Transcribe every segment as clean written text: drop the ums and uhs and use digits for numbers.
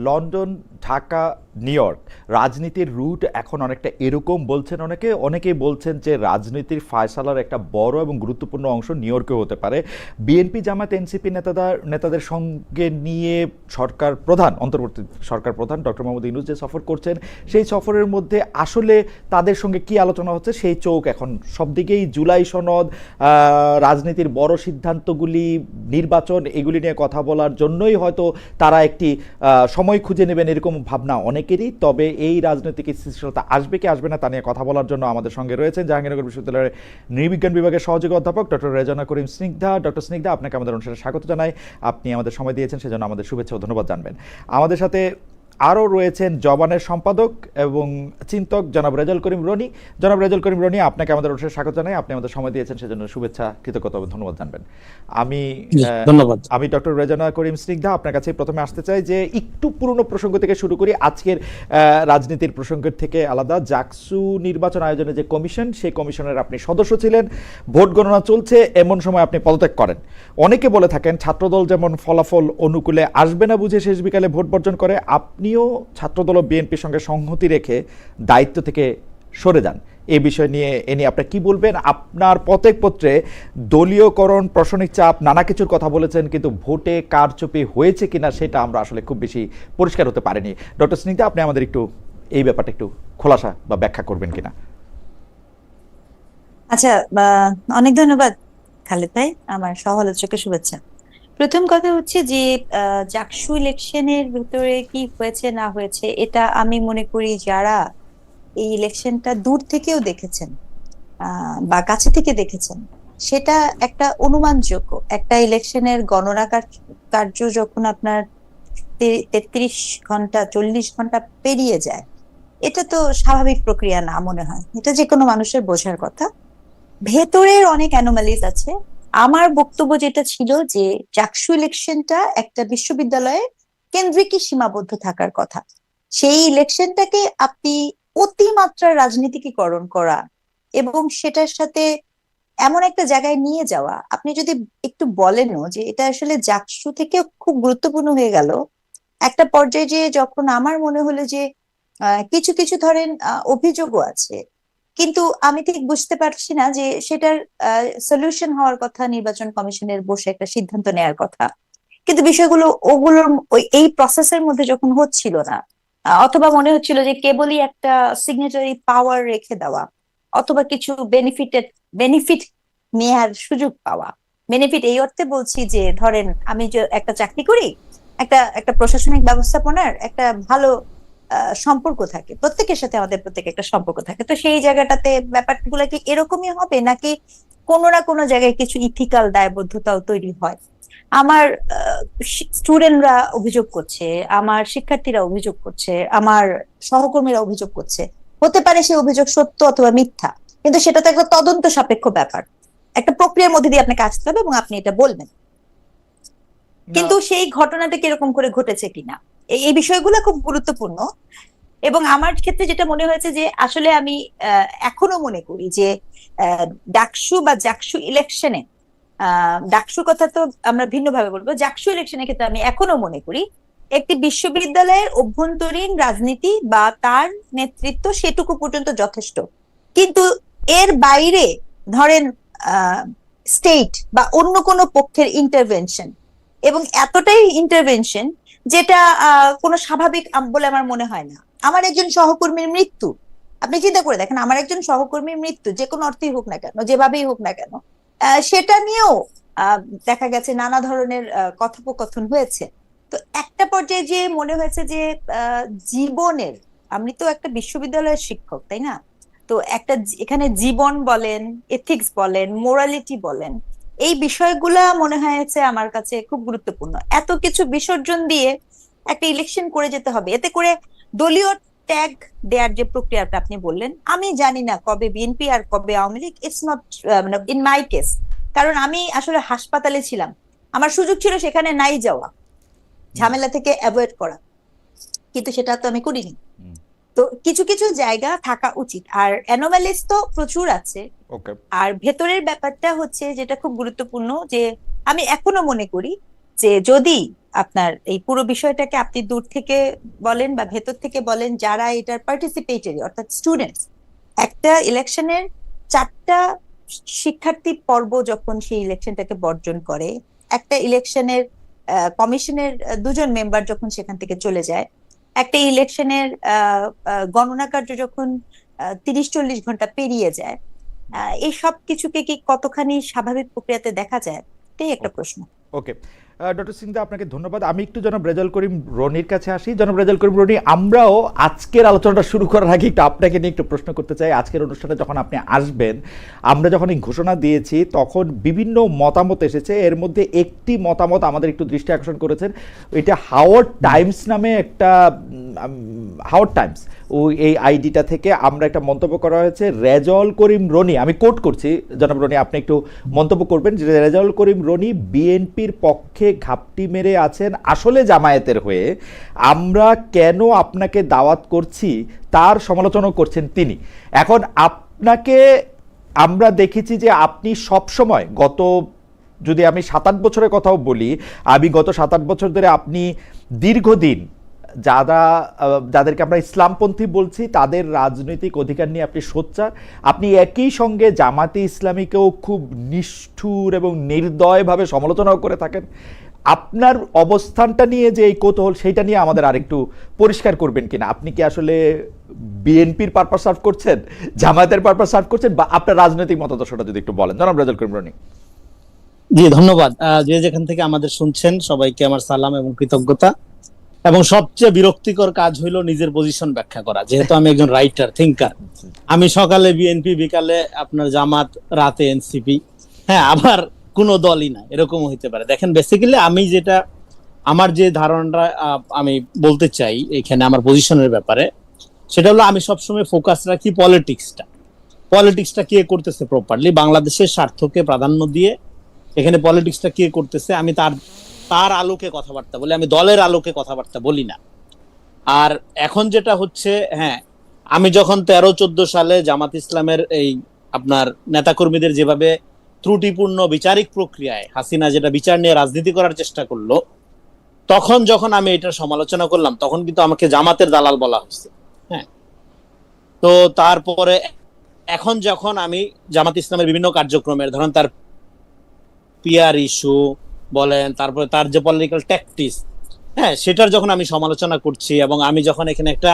London, Dhaka, new York রাজনীতির root এখন অনেকটা এরকম বলছেন অনেকেই বলছেন যে রাজনীতির ফায়সালার একটা বড় এবং গুরুত্বপূর্ণ অংশ নিউ ইয়র্কেও হতে পারে। বিএনপি, জামাত, এনসিপি নেতাদের সঙ্গে নিয়ে অন্তর্বর্তী সরকার প্রধান ডক্টর মোহাম্মদ ইউনূস যে সফর করছেন, সেই সফরের মধ্যে আসলে তাদের সঙ্গে কি আলোচনা হচ্ছে সেই চোখ এখন সব দিকেই জুলাই সনদ, রাজনীতির বড় সিদ্ধান্তগুলি, নির্বাচন, এগুলি নিয়ে কথা বলার জন্যই হয়তো তারা একটি সময় খুঁজে নেবেন এরকম ভাবনা অনেকেরই। তবে এই রাজনৈতিক স্থিতিশীলতা আসবে কি আসবে না তা নিয়ে কথা বলার জন্য আমাদের সঙ্গে রয়েছেন জাহাঙ্গীরনগর বিশ্ববিদ্যালয়ের নৃবিজ্ঞান বিভাগের সহযোগী অধ্যাপক ডক্টর রেজানা করিম স্নিগ্ধা। ডক্টর স্নিগ্ধা, আপনাকে আমাদের অনুষ্ঠানে স্বাগত জানাই। আপনি আমাদের সময় দিয়েছেন, সেজন্য আমাদের শুভেচ্ছা ও ধন্যবাদ জানবেন। আমাদের সাথে আরও রয়েছেন জবানের সম্পাদক এবং চিন্তক জনাব রেজাউল করিম রনি। জনাব রেজাউল করিম রনি, আপনাকে আমাদের অনুষ্ঠানে স্বাগত জানাই। আপনি আমাদের সময় দিয়েছেন, সেজন্য শুভেচ্ছা, কৃতজ্ঞতা এবং ধন্যবাদ জানবেন। আমি ধন্যবাদ। আমি ডক্টর রেজানা করিম স্নিগ্ধা আপনার কাছে প্রথমে আসতে চাই যে একটু পুরনো প্রসঙ্গ থেকে শুরু করি। আজকের রাজনীতির প্রসঙ্গের থেকে আলাদা, জাকসু নির্বাচন আয়োজনে যে কমিশন, সেই কমিশনের আপনি সদস্য ছিলেন। ভোট গণনা চলছে, এমন সময় আপনি পদত্যাগ করেন। অনেকে বলে থাকেন ছাত্রদল যেমন ফলাফল অনুকূলে আসবে না বুঝে শেষ বিকালে ভোট বর্জন করে, আপনিও ছাত্রদল ও বিএনপির সঙ্গে সংহতি রেখে দায়িত্ব থেকে সরে যান। এই বিষয় নিয়ে আপনি কি বলবেন? আপনার পত্রে দলীয়করণ, প্রশাসনিক চাপ, নানা কিছুর কথা বলেছেন, কিন্তু ভোটে কারচুপি হয়েছে কিনা সেটা আমরা আসলে খুব বেশি পরিষ্কার হতে পারিনি। ডক্টর স্নিগ্ধা, আপনি আমাদের একটু এই ব্যাপারটা একটু খোলাসা বা ব্যাখ্যা করবেন কিনা? আচ্ছা, অনেক ধন্যবাদ খালেদ ভাই, আমার সহ-আলোচকের শুভেচ্ছা। প্রথম কথা হচ্ছে যে জাকসু ইলেকশনের ভিতরে কি হয়েছে না হয়েছে, এটা আমি মনে করি যারা এই ইলেকশনটা দূর থেকেও দেখেছেন বা কাছে থেকে দেখেছেন, সেটা একটা অনুমানযোগ্য। একটা ইলেকশনের গণনা কার্য যখন আপনার 33 ঘন্টা 40 ঘন্টা পেরিয়ে যায়, এটা তো স্বাভাবিক প্রক্রিয়া না মনে হয়, এটা যে কোনো মানুষের বোঝার কথা। ভেতরের অনেক অ্যানোমালিজ আছে। আমার বক্তব্য যেটা ছিল যে জাকসু ইলেকশনটা একটা বিশ্ববিদ্যালয়ে কেন্দ্রিকই সীমাবদ্ধ থাকার কথা। সেই ইলেকশনটাকে আপনি অতিমাত্রার রাজনীতিকীকরণ করা এবং সেটার সাথে এমন একটা জায়গায় নিয়ে যাওয়া, আপনি যদি একটু বলেনও যে এটা আসলে জাকসু থেকে খুব গুরুত্বপূর্ণ হয়ে গেল একটা পর্যায়ে, যে যখন আমার মনে হলো যে কিছু কিছু ধরেন অভিযোগও আছে, কিন্তু আমি ঠিক বুঝতে পারছি না যে সেটার সলিউশন হওয়ার কথা, নির্বাচন কমিশনের বসে একটা সিদ্ধান্ত নেওয়ার কথা, কিন্তু বিষয়গুলো ওগুলোর এই প্রসেসের মধ্যে যখন হচ্ছিল না, অথবা মনে হচ্ছিল যে কেবলই একটা সিগনেচারি পাওয়ার রেখে দেওয়া, অথবা কিছু বেনিফিট নেয়ার সুযোগ পাওয়া। বেনিফিট এই অর্থে বলছি যে ধরেন আমি যে একটা চাকরি করি, একটা একটা প্রশাসনিক ব্যবস্থাপনার একটা ভালো সম্পর্ক থাকে, প্রত্যেকের সাথে আমাদের প্রত্যেক একটা সম্পর্ক থাকে, তো সেই জায়গাটাতে ব্যাপারগুলো কি এরকমই হবে, নাকি কোনো না কোনো জায়গায় কিছু ইথিক্যাল দায়বদ্ধতাও তৈরি হয়? আমার স্টুডেন্টরা অভিযোগ করছে, আমার শিক্ষার্থীরা অভিযোগ করছে, আমার সহকর্মীরা অভিযোগ করছে। হতে পারে সে অভিযোগ সত্য অথবা মিথ্যা, কিন্তু সেটা তো একটা তদন্ত সাপেক্ষ ব্যাপার। একটা প্রক্রিয়ার মধ্যে দিয়ে আপনাকে আসতে হবে এবং আপনি এটা বলবেন। কিন্তু সেই ঘটনাটা কিরকম করে ঘটেছে কিনা, এই বিষয়গুলো খুব গুরুত্বপূর্ণ। এবং আমার ক্ষেত্রে যেটা মনে হয়েছে যে আসলে আমি এখনো মনে করি যে ডাকসু বা জাকসু ইলেকশনে, ডাকসুর কথা তো আমরা ভিন্নভাবে বলবো, জাকসু ইলেকশনের ক্ষেত্রে আমি এখনো মনে করি একটি বিশ্ববিদ্যালয়ের অভ্যন্তরীণ রাজনীতি বা তার নেতৃত্ব সেটুকু পর্যন্ত যথেষ্ট, কিন্তু এর বাইরে ধরেন স্টেট বা অন্য কোনো পক্ষের ইন্টারভেনশন, এবং এতটাই ইন্টারভেনশন যেটা কোনো স্বাভাবিক বলে আমার মনে হয় না। আমার একজন সহকর্মীর মৃত্যু, আপনি চিন্তা করে দেখেন, আমার একজন সহকর্মীর মৃত্যু যে কোনো অর্থেই হোক না কেন, যেভাবেই হোক না কেন, সেটা নিয়েও দেখা গেছে নানা ধরনের কথোপকথন হয়েছে। তো একটা পর্যায়ে যে মনে হয়েছে যে জীবনের, আমি তো একটা বিশ্ববিদ্যালয়ের শিক্ষক, তাই না? তো একটা এখানে জীবন বলেন, এথিক্স বলেন, মোরালিটি বলেন, এই বিষয়গুলা মনে হয়েছে আমার কাছে খুব গুরুত্বপূর্ণ। এত কিছু বিসর্জন দিয়ে একটা ইলেকশন করে যেতে হবে, এতে করে দলীয় ট্যাগ দেওয়ার যে প্রক্রিয়াটা আপনি বললেন, আমি জানি না কবে বিএনপি আর কবে আওয়ামী লীগ, ইটস নট মানে ইন মাই কেস, কারণ আমি আসলে হাসপাতালে ছিলাম, আমার সুযোগ ছিল সেখানে নাই যাওয়া, ঝামেলা থেকে অ্যাভয়েড করা, কিন্তু সেটা তো আমি করিনি। তো কিছু কিছু জায়গা থাকা উচিত, আর অ্যানোমালিস তো প্রচুর আছে। আর ভেতরের ব্যাপারটা হচ্ছে যেটা খুব গুরুত্বপূর্ণ, যে আমি এখনো মনে করি যে যদি আপনার এই পুরো বিষয়টাকে আপনি দূর থেকে বলেন বা ভেতর থেকে বলেন, যারা এটার পার্টিসিপেটরি অর্থাৎ স্টুডেন্টস, একটা ইলেকশনের 4টা শিক্ষার্থী পর্ব যখন সেই ইলেকশনটাকে বর্জন করে, একটা ইলেকশনের কমিশনের 2জন মেম্বার যখন সেখান থেকে চলে যায়, একটা ইলেকশনের গণনা কার্য যখন 30-40 ঘন্টা পেরিয়ে যায়, এই সব কিছুকে কি কতখানি স্বাভাবিক প্রক্রিয়াতে দেখা যায়, এটাই একটা প্রশ্ন। ওকে, ডক্টর সিংদা, আপনাকে ধন্যবাদ। আমি একটু জনাব রেজাউল করিম রনির কাছে আসি। জনাব রেজাউল করিম রনি, আমরাও আজকের আলোচনাটা শুরু করার আগে একটু আপনাকে নিয়ে একটু প্রশ্ন করতে চাই। আজকের অনুষ্ঠানে যখন আপনি আসবেন, আমরা যখন এই ঘোষণা দিয়েছি তখন বিভিন্ন মতামত এসেছে। এর মধ্যে একটি মতামত আমাদের একটু দৃষ্টি আকর্ষণ করেছেন। এটা হাওয়ার্ড টাইমস নামে একটা হাওয়ার্ড টাইমস, এই আইডিটা থেকে আমরা একটা মন্তব্য করা হয়েছে। রেজাউল করিম রনি, আমি কোট করছি, জনাব রনি আপনি একটু মন্তব্য করবেন যে রেজাউল করিম রনি বিএনপির পক্ষে ঘাপটি মেরে আছেন আসলে জামায়াতের হয়ে। আমরা কেন আপনাকে দাওয়াত করছি তার সমালোচনা করছেন তিনি। এখন আপনাকে আমরা দেখেছি যে আপনি সব সময় যদি আমি 7-8 বছরের কথাও বলি, আমি গত 7-8 বছর ধরে আপনি দীর্ঘদিন যাদেরকে আমরা ইসলামপন্থী বলছি তাদের রাজনৈতিক অধিকার নিয়ে আপনি সোচ্চার। আপনি একই সঙ্গে জামাতে ইসলামীকেও খুব নিষ্ঠুর এবং নির্দয়ভাবে সমালোচনাও করে থাকেন। আপনার অবস্থানটা নিয়ে যে এই কৌতূহল, সেইটা নিয়ে আমাদের আরেকটু পরিষ্কার করবেন কিনা। আপনি কি আসলে বিএনপির পারপাস সার্ভ করছেন, জামায়াতের পারপাস সার্ভ করছেন, বা আপনার রাজনৈতিক মতাদর্শটা যদি একটু বলেন, জনাব রেজাউল করিম রনি। জি ধন্যবাদ। যে যেখান থেকে আমাদের শুনছেন সবাইকে আমার সালাম এবং কৃতজ্ঞতা। এবং সবচেয়ে বিরক্তিকর কাজ হইলো নিজের পজিশন ব্যাখ্যা করা, যেহেতু আমি একজন রাইটার থিঙ্কার। আমি সকালে বিএনপি, বিকালে আপনার জামাত, রাতে এনসিপি, হ্যাঁ আবার কোনো দলই না, এরকম হইতে পারে। দেখেন বেসিক্যালি আমি আমার যে ধারণাটা আমি বলতে চাই এখানে আমার পজিশনের ব্যাপারে, সেটা হলো আমি সবসময় ফোকাস রাখি পলিটিক্সটা কে করতেছে প্রপারলি, বাংলাদেশের স্বার্থকে প্রাধান্য দিয়ে এখানে পলিটিক্সটা কে করতেছে আমি তার আলোকে কথাবার্তা বলি, আমি দলের আলোকে কথাবার্তা বলি না। আর এখন যেটা হচ্ছে, হ্যাঁ আমি যখন 13-14 সালে জামাত ইসলামের এই আপনার নেতাকর্মীদের যেভাবে ত্রুটিপূর্ণ বিচারিক প্রক্রিয়ায় হাসিনা যেটা বিচার নিয়ে রাজনীতি করার চেষ্টা করলো, তখন যখন আমি এটার সমালোচনা করলাম তখন কিন্তু আমাকে জামাতের দালাল বলা হয়েছে। হ্যাঁ, তো তারপরে এখন যখন আমি জামাত ইসলামের বিভিন্ন কার্যক্রমের, ধরেন তার পিআর ইস্যু বলেন, তারপরে তার যে পলিটিক্যাল ট্যাকটিক্স, হ্যাঁ সেটার যখন আমি সমালোচনা করছি, এবং আমি যখন এখানে একটা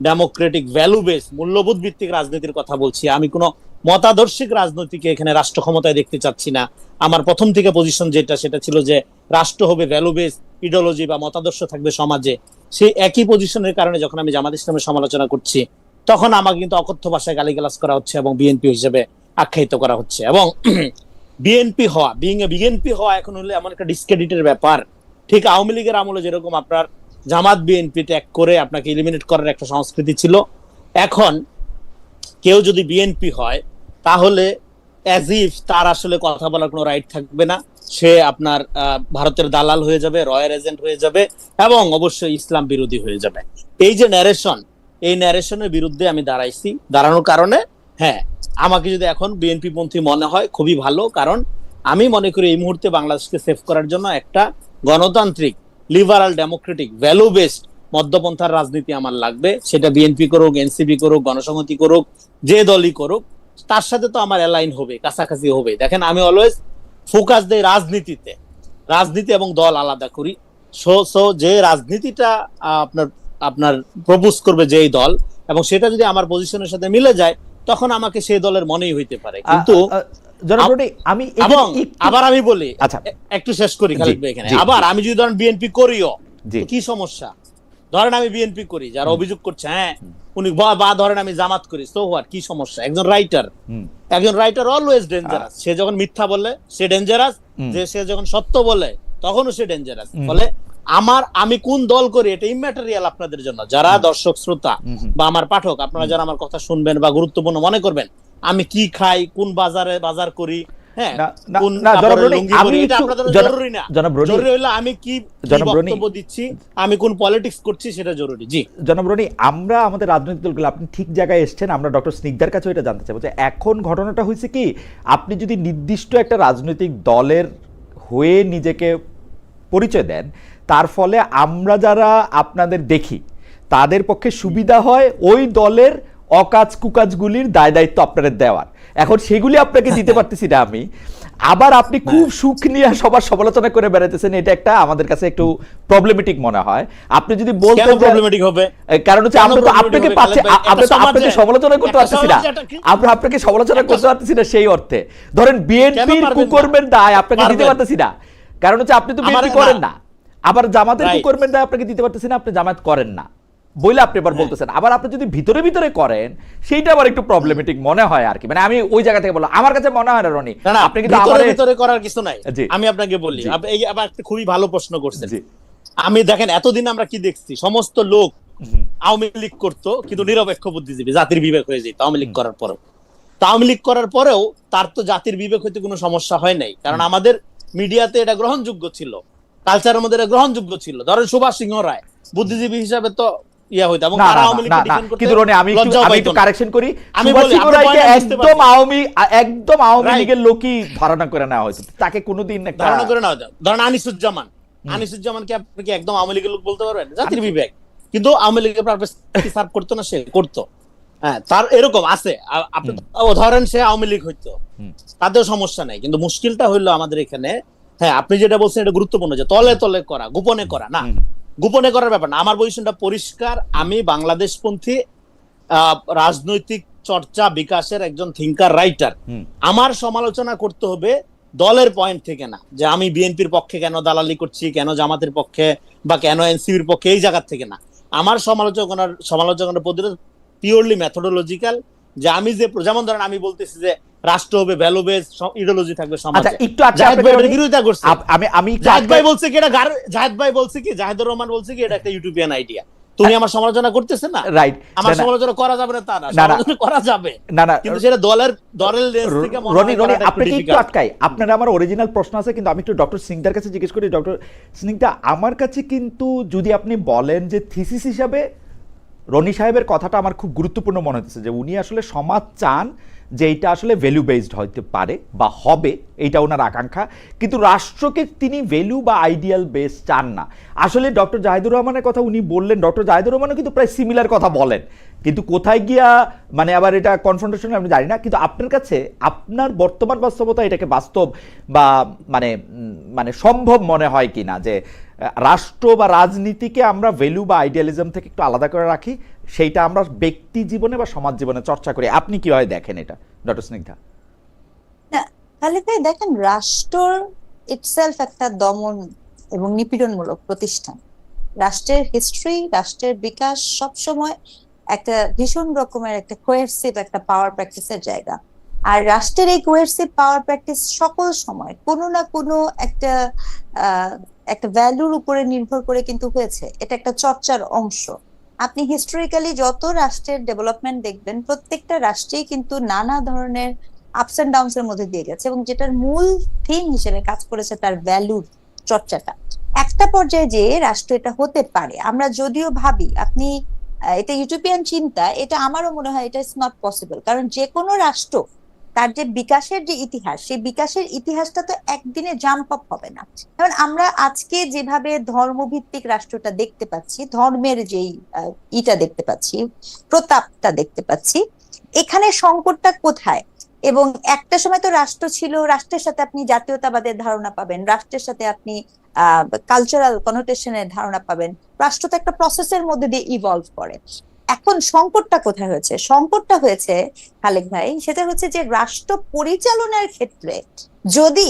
ডেমোক্রেটিক ভ্যালু বেস মূল্যবোধ ভিত্তিক রাজনীতির কথা বলছি, আমি কোনো মতাদর্শিক রাজনীতিকে এখানে রাষ্ট্র ক্ষমতায় দেখতে চাচ্ছি না। আমার প্রথম থেকে পজিশন সেটা ছিল যে রাষ্ট্র হবে ভ্যালু বেস, ইডিওলজি বা মতাদর্শ থাকবে সমাজে। সেই একই পজিশনের কারণে যখন আমি জামাত ইসলামের সমালোচনা করছি তখন আমাকে কিন্তু অকথ্য ভাষায় গালিগালাজ করা হচ্ছে এবং বিএনপি হিসেবে আখ্যায়িত করা হচ্ছে। এবং বিএনপি হওয়া এখন হলে এমন একটা ডিসক্রেডিটের ব্যাপার, ঠিক আওয়ামী লীগের আমলে যেরকম আপনার জামাত বিএনপি ট্যাগ করে আপনাকে এলিমিনেট করার একটা সংস্কৃতি ছিল, এখন কেউ যদি বিএনপি হয় তাহলে অ্যাজ ইফ তার আসলে কথা বলার কোনো রাইট থাকবে না, সে আপনার ভারতের দালাল হয়ে যাবে, রয়ের এজেন্ট হয়ে যাবে, এবং অবশ্যই ইসলাম বিরোধী হয়ে যাবে। এই যে ন্যারেশন, এই ন্যারেশনের বিরুদ্ধে আমি দাঁড়ানোর কারণে হ্যাঁ আমাকে যদি এখন বিএনপি পন্থী মনে হয় খুবই ভালো, কারণ আমি মনে করি এই মুহূর্তে বাংলাদেশকে সেভ করার জন্য একটা গণতান্ত্রিক লিবারাল ডেমোক্রেটিক ভ্যালু বেসড মধ্যপন্থার রাজনীতি আমার লাগবে। সেটা বিএনপি করুক, এনসিপি করুক, গণসংহতি করুক, যে দলই করুক, তার সাথে তো আমার অ্যালাইন হবে, কাছাকাছি হবে। দেখেন আমি অলওয়েজ ফোকাস দেই রাজনীতিতে, রাজনীতি এবং দল আলাদা করি। সো যে রাজনীতিটা আপনার প্রপোজ করবে যেই দল, এবং সেটা যদি আমার পজিশনের সাথে মিলে যায় তখন আমাকে সেই দলের মনেই হইতে পারে। কিন্তু আমি আবার আমি বলি, আচ্ছা একটু শেষ করি খালিদ ভাই এখানে। আবার আমি যদি ধরেন বিএনপি করিও, কি সমস্যা? ধরেন আমি বিএনপি করি, যারা অভিযোগ করছে হ্যাঁ উনি, বা ধরেন আমি জামাত করি, সো হোয়াট, কি সমস্যা? একজন রাইটার অলওয়েজ ডেঞ্জারাস। সে যখন মিথ্যা বলে সে ডেঞ্জারাস, যে সে যখন সত্য বলে তখনও সে ডেঞ্জারাস। ফলে আমি কোন দল করি এটা ইম্যাটেরিয়াল আপনাদের জন্য, যারা দর্শক শ্রোতা বা আমার পাঠক, আপনারা যারা আমার কথা শুনবেন বা গুরুত্বপূর্ণ মনে করবেন, আমি কি খাই, কোন বাজার করি, হ্যাঁ কোন লুঙ্গি পরি, এটা আপনাদের জরুরি না। জরুরি হলো আমি কি বক্তব্য দিচ্ছি, আমি কোন পলিটিক্স করছি, সেটা জরুরি। জি জনাব রনি, আমরা আমাদের রাজনৈতিক দলগুলো, আপনি ঠিক জায়গায় এসেছেন। আমরা ডক্টর স্নিগ্ধার কাছে এটা জানতে চাইবো যে এখন ঘটনাটা হয়েছে কি, আপনি যদি নির্দিষ্ট একটা রাজনৈতিক দলের হয়ে নিজেকে পরিচয় দেন তার ফলে আমরা যারা আপনাদের দেখি তাদের পক্ষে সুবিধা হয় ওই দলের অকাজ কুকাজগুলির দায় দায়িত্ব আপনাদের দেওয়ার। এখন সেগুলি আপনাকে দিতে পারতেছি না আমি, আবার আপনি খুব সুখ নিয়ে সবার সমালোচনা করে বেড়াইতেছেন, এটা একটা আমাদের কাছে একটু প্রবলেমেটিক মনে হয়। আপনি যদি বলতেন প্রবলেমেটিক হবে, কারণ হচ্ছে আমরা তো আপনাকে পাচ্ছি, আপনাকে সমালোচনা করতে পারতেছি না, আমরা আপনাকে সমালোচনা করতে পারতেছি না সেই অর্থে। ধরেন বিএনপির কুকর্মের দায় আপনাকে দিতে পারতেছি না, কারণ হচ্ছে আপনি তো বিএনপি করেন না। আবার জামাতের কুকর্মের দায় আপনাকে দিতে পারতেছি না, আপনি জামাত করেন না বইলে আপনি এবার বলতেছেন। আবার আপনি যদি ভিতরে ভিতরে করেন সেইটা আবার একটু প্রবলেমেটিক মনে হয় আর কি। মানে আমি ওই জায়গা থেকে বললাম, আমার কাছে মনে হয় না রনি আপনি কিন্তু ভিতরে ভিতরে করার কিছু নাই। আমি আপনাকে বলি, এই আবার একটা খুবই ভালো প্রশ্ন করছেন। আমি দেখেন এতদিন আমরা কি দেখছি, সমস্ত লোক আওয়ামী লীগ করতো কিন্তু নিরপেক্ষ বুদ্ধিজীবী, জাতির বিবেক হয়ে যেত আওয়ামী লীগ করার পরেও। আওয়ামী লীগ করার পরেও তার তো জাতির বিবেক হইতে কোনো সমস্যা হয় নাই, কারণ আমাদের মিডিয়াতে এটা গ্রহণযোগ্য ছিল, কালচারের মধ্যে এটা গ্রহণযোগ্য ছিল। ধরেন সুভাষ সিংহ রায় বুদ্ধিজীবী হিসাবে তো ইয়া হইতো, এবং তারা আওয়ামী লীগকে ডিফেন্ড করতে কিন্তু রনি আমি একটু কারেকশন করি, আমি সুভাষ বলি সিংহ রায়কে একদম আওয়ামী লীগের লোকই ধারণা করে নেওয়া হয়েছে, তাকে কোনোদিন একটা ধারণা করে নেওয়া যায়। ধরেন আনিসুজ্জামানকে আপনি কি একদম আওয়ামী লীগের লোক বলতে পারবেন? জাতির বিবেক, কিন্তু আওয়ামী লীগের পারপাস সার্ভ করতো না, সে করতো। হ্যাঁ, তার এরকম আছে। আপনি ধরেন সে আওয়ামী লীগ হইতো, তাতেও সমস্যা নাই, কিন্তু মুশকিলটা হইলো আমাদের এখানে, হ্যাঁ আপনি যেটা বলছেন এটা গুরুত্বপূর্ণ, যে তলে তলে করা, গোপনে করা না। গোপনে করার ব্যাপার না, আমার পজিশনটা পরিষ্কার। আমি বাংলাদেশপন্থী রাজনৈতিক চর্চা বিকাশের একজন থিঙ্কার রাইটার। আমার সমালোচনা করতে হবে দলের পয়েন্ট থেকে না, যে আমি বিএনপির পক্ষে কেন দালালি করছি, কেন জামাতের পক্ষে বা কেন এনসিপির পক্ষে, এই জায়গা থেকে না। আমার সমালোচনার পদ্ধতি পিওরলি মেথোডোলজিক্যাল, যে আমি যে, যেমন ধরেন আমি বলতেছি যে রাষ্ট্র হবে ভ্যালু বেস, ইডিওলজি থাকবে সমাজে। বিরোধিতা করছে আমি জাহেদ ভাই বলছে কি, এটা জাহেদ ভাই বলছে কি, জাহেদুর রহমান বলছে কি এটা একটা ইউটোপিয়ান আইডিয়া। তুমি আমার সমালোচনা করতেছেন না, রাইট? আমার সমালোচনা করা যাবে না তা না, সমালোচনা করা যাবে না, কিন্তু সেটা দলের রেঞ্জ থেকে রনি আপনাকে একটু আটকাই। আপনার আমার অরিজিনাল প্রশ্ন আছে, কিন্তু আমি একটু ডক্টর সিংদার কাছে জিজ্ঞেস করি। ডক্টর সিংদা, আমার কাছে কিন্তু যদি আপনি বলেন যে থিসিস হিসাবে রনি সাহেবের কথাটা আমার খুব গুরুত্বপূর্ণ মনে হচ্ছে, যে উনি আসলে সমাজ চান যে এইটা আসলে ভ্যালু বেসড হইতে পারে বা হবে, এইটা ওনার আকাঙ্ক্ষা, কিন্তু রাষ্ট্রকে তিনি ভ্যালু বা আইডিয়াল বেস চান না। আসলে ডক্টর জাহিদুর রহমানের কথা উনি বললেন, ডক্টর জাহিদুর রহমানও কিন্তু প্রায় সিমিলার কথা বলেন, কিন্তু কোথায় গিয়া মানে আবার এটা কনফ্রন্টেশন আমি জানি না। কিন্তু আপনার কাছে আপনার বর্তমান বাস্তবতা এটাকে বাস্তব বা মানে মানে সম্ভব মনে হয় কিনা, যে রাষ্ট্র বা রাজনীতিকে আমরা ভ্যালু বা আইডিয়ালিজম থেকে একটু আলাদা করে রাখি, সেইটা আমরা ব্যক্তি জীবনে বা সমাজ জীবনে চর্চা করি? আপনি কিভাবে দেখেন এটা ডক্টর স্নিগ্ধা? খালিদ ভাই, দেখেন রাষ্ট্র ইটসেলফ একটা দমন এবং নিপীড়নমূলক প্রতিষ্ঠান। রাষ্ট্রের হিস্ট্রি, রাষ্ট্রের বিকাশ সবসময় একটা ভীষণ রকমের একটা কোয়েরসিভ একটা পাওয়ার প্র্যাকটিসের জায়গা। আর রাষ্ট্রের এই কোয়েরসিভ পাওয়ার প্র্যাকটিস সকল সময় কোনো না কোনো একটা ভ্যালুর উপরে নির্ভর করে কিন্তু হয়েছে। এটা একটা চর্চার অংশ। আপনি হিস্টোরিক্যালি যত রাষ্ট্রের ডেভেলপমেন্ট দেখবেন, প্রত্যেকটা রাষ্ট্রেই কিন্তু নানা ধরনের আপস এন্ড ডাউনস এর মধ্যে দিয়ে গেছে, এবং যেটার মূল থিম হিসেবে কাজ করেছে তার ভ্যালুর চর্চাটা। একটা পর্যায়ে যে রাষ্ট্র এটা হতে পারে, আমরা যদিও ভাবি আপনি এটা ইউটোপিয়ান চিন্তা, এটা আমারও মনে হয় এটা ইজ নট পসিবল। কারণ যে কোনো রাষ্ট্র তার যে বিকাশের যে ইতিহাস, সেই বিকাশের ইতিহাসটা তো একদিনে জাম্প আপ হবে না। কারণ আমরা আজকে যেভাবে ধর্মভিত্তিক রাষ্ট্রটা দেখতে পাচ্ছি, ধর্মের যেই ইটা দেখতে পাচ্ছি, প্রতাপটা দেখতে পাচ্ছি, এখানে সংকটটা কোথায়? এবং একটা সময় তো রাষ্ট্র ছিল, রাষ্ট্রের সাথে আপনি জাতীয়তাবাদের ধারণা পাবেন, রাষ্ট্রের সাথে আপনি কালচারাল কনোটেশনের ধারণা পাবেন। রাষ্ট্র তো একটা প্রসেসের মধ্যে দিয়ে ইভলভ করে। এখন সংকটটা কোথায় হয়েছে? সংকটটা হয়েছে খালেক ভাই, সেটা হচ্ছে যে রাষ্ট্র পরিচালনার ক্ষেত্রে যদি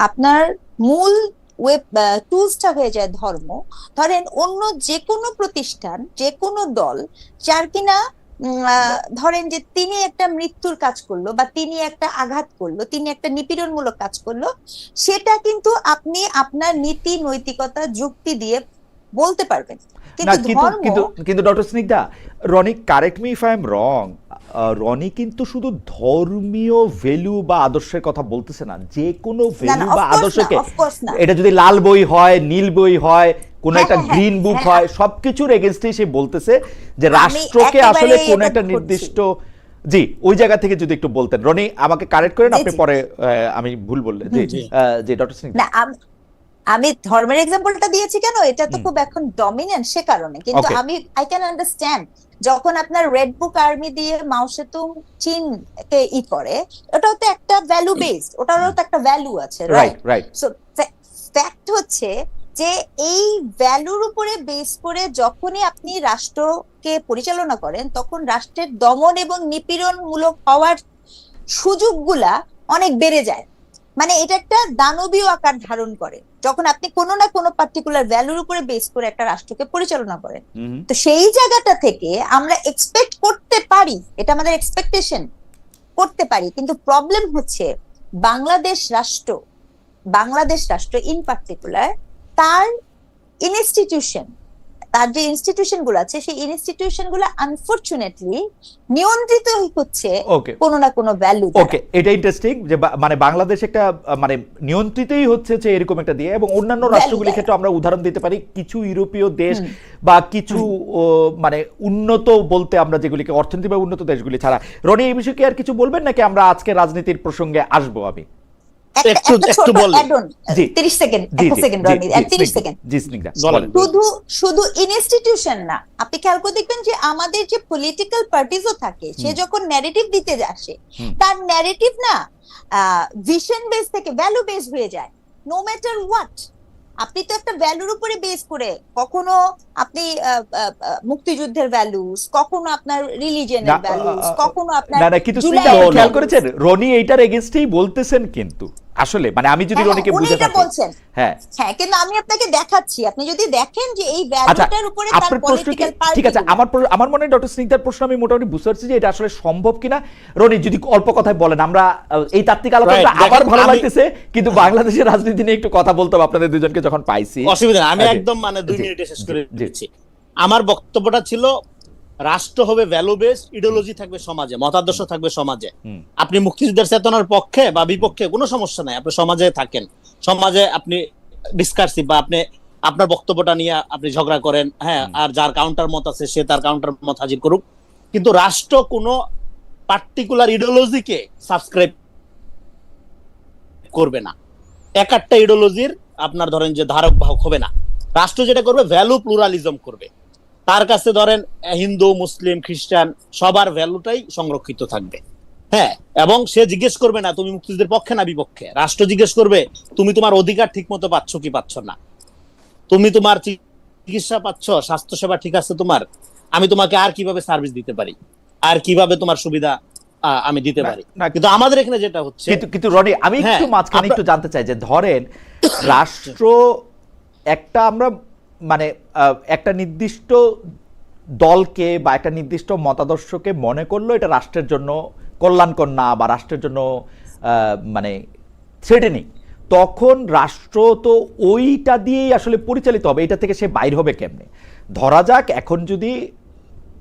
আপনার মূল টুলসটা হয়ে যায় ধর্ম, ধরেন অন্য যে কোনো প্রতিষ্ঠান, যে কোনো দল যার কিনা ধরেন যে তিনি একটা মৃত্যুর কাজ করলো, বা তিনি একটা আঘাত করলো, তিনি একটা নিপীড়নমূলক কাজ করলো, সেটা কিন্তু আপনি আপনার নীতি নৈতিকতা যুক্তি দিয়ে বলতে পারবেন। কিন্তু doctor Snigdha, Rony correct me if I am wrong, Rony কিন্তু শুধু ধর্মীয় ভ্যালু বা আদর্শের কথা বলতেছে না, যে কোনো ভ্যালু বা আদর্শকে, এটা যদি লাল বই হয়, নীল বই হয়, কোন একটা গ্রিন বুক হয়, সবকিছুর এগেইনস্টে সে বলতেছে যে রাষ্ট্রকে আসলে কোন একটা নির্দিষ্ট, জি ওই জায়গা থেকে যদি একটু বলতেন। রনি আমাকে কারেক্ট করেন, আপনি পরে আমি ভুল বললে। জি জি ডক্টর স্নিগ্ধা। আমি ধর্মের এক্সাম্পলটা দিয়েছি কেন, এটা তো খুব এখন ডমিনেন্ট সে কারণে, কিন্তু Okay. আমি আই ক্যান আন্ডারস্ট্যান্ড যখন আপনার রেড বুক আর্মি দিয়ে মাও সেতুং চীনকে করে, ওটাও তো একটা ভ্যালু বেসড, ওটারও তো একটা ভ্যালু আছে, রাইট রাইট। সো ফ্যাক্ট হচ্ছে যে এই ভ্যালুর উপরে বেস করে যখনই আপনি রাষ্ট্রকে পরিচালনা করেন, তখন রাষ্ট্রের দমন এবং নিপীড়নমূলক হওয়ার সুযোগগুলা অনেক বেড়ে যায়। মানে এটা একটা দানবীয় আকার ধারণ করে যখন আপনি কোনো না কোনো পার্টিকুলার ভ্যালুর উপরে বেস করে একটা রাষ্ট্রকে পরিচালনা করেন। তো সেই জায়গাটা থেকে আমরা এক্সপেক্ট করতে পারি, এটা আমাদের এক্সপেকটেশন করতে পারি, কিন্তু প্রবলেম হচ্ছে বাংলাদেশ রাষ্ট্র ইন পার্টিকুলার তার ইনস্টিটিউশন, তার যে ইনস্টিটিউশন গুলো আছে সেই ইনস্টিটিউশন গুলো আনফরচুনেটলি নিয়ন্ত্রিত হচ্ছে ওকে কোনো না কোনো ভ্যালু। ওকে, এটা ইন্টারেস্টিং যে মানে বাংলাদেশ একটা মানে নিয়ন্ত্রিতই হচ্ছে যে এরকম একটা দিয়ে, এবং অন্যান্য রাষ্ট্রগুলির ক্ষেত্রে আমরা উদাহরণ দিতে পারি কিছু ইউরোপীয় দেশ বা কিছু মানে উন্নত বলতে আমরা যেগুলিকে অর্থনৈতিকভাবে উন্নত দেশগুলি ছাড়া। রনি, এই বিষয়ে কি আর কিছু বলবেন নাকি আমরা আজকে রাজনীতির প্রসঙ্গে আসবো? আমি একটু বলি। 30 সেকেন্ড, 30 সেকেন্ড। জি স্নিগ্ধা, বলেন। শুধু ইনস্টিটিউশন না, আপনি খেয়াল করে দেখবেন যে আমাদের যে পলিটিক্যাল পার্টিজও থাকে, সে যখন ন্যারেটিভ দিতে আসে, তার ন্যারেটিভ না ভিশন বেস থেকে ভ্যালু বেস হয়ে যায়। নো ম্যাটার হোয়াট, আপনি তো একটা ভ্যালুর উপরে বেস করে, কখনো আপনি মুক্তিযুদ্ধের ভ্যালুস, কখনো আপনার রিলিজিয়নের ভ্যালুস, কখনো আপনার না না, কিন্তু স্নিগ্ধা আপনি খেয়াল করেছেন রনি এইটার এগেইনস্টেই বলতেছেন, কিন্তু আসলে মানে আমি যদি রনিকে বুঝে থাকি, বলছেন হ্যাঁ, কিন্তু আমি আপনাকে দেখাচ্ছি, আপনি যদি দেখেন যে এই ভ্যালুটার উপরে তার পলিটিক্যাল পার্টি। ঠিক আছে, আমার মনে হয় ডক্টর স্নিগ্ধার প্রশ্ন আমি মোটামুটি বুঝতে পারছি যে এটা আসলে সম্ভব কিনা। রনি যদি অল্প কথায় বলেন, আমরা এই তাত্ত্বিক আলোচনাটা আবার ভালো লাগতেছে, কিন্তু বাংলাদেশের রাজনীতি নিয়ে একটু কথা বলতে হবে আপনাদের দুজনকে যখন পাইছি। অসুবিধা না, আমি একদম মানে 2 মিনিটে শেষ করে দিচ্ছি। আমার বক্তব্যটা ছিল রাষ্ট্র হবে ভ্যালু বেসড, ইডিওলজি থাকবে সমাজে, মতাদর্শ থাকবে সমাজে। আপনি মুক্তিযুদ্ধের চেতনার পক্ষে বা বিপক্ষে কোনো সমস্যা নাই, আপনি সমাজে থাকেন, সমাজে আপনি ডিসকাসিভ বা আপনি আপনার বক্তব্যটা নিয়ে আপনি ঝগড়া করেন, হ্যাঁ, আর যার কাউন্টার মত আছে সে তার কাউন্টার মত হাজির করুক, কিন্তু রাষ্ট্র কোনো পার্টিকুলার ইডিওলজিকে সাবস্ক্রাইব করবে না, একটা ইডিওলজির আপনার ধরেন যে ধারক বাহক হবে না। রাষ্ট্র যেটা করবে ভ্যালু প্লুরালিজম করবে, তার কাছে ধরেন হিন্দু মুসলিম খ্রিস্টান সবার ভ্যালুটাই সংরক্ষিত থাকবে, হ্যাঁ, এবং সে জিজ্ঞেস করবে না তুমি মুক্তিযুদ্ধের পক্ষে না বিপক্ষে, রাষ্ট্র জিজ্ঞেস করবে তুমি তোমার অধিকার ঠিক মতো পাচ্ছ কি পাচ্ছ না, তুমি তোমার চিকিৎসা পাচ্ছ, স্বাস্থ্য সেবা ঠিক আছে তোমার, আমি তোমাকে আর কিভাবে সার্ভিস দিতে পারি, আর কিভাবে তোমার সুবিধা আমি দিতে পারি। কিন্তু আমাদের এখানে যেটা হচ্ছে, কিন্তু রনি আমি একটু মাঝখানে একটু জানতে চাই যে ধরেন রাষ্ট্র একটা আমরা মানে একটা নির্দিষ্ট দলকে বা একটা নির্দিষ্ট মতাদর্শকে মনে করলো এটা রাষ্ট্রের জন্য কল্যাণকর না বা রাষ্ট্রের জন্য মানে থ্রেটেনিং, তখন রাষ্ট্র তো ওইটা দিয়েই আসলে পরিচালিত হবে, এটা থেকে সে বাইর হবে কেমনে? ধরা যাক এখন যদি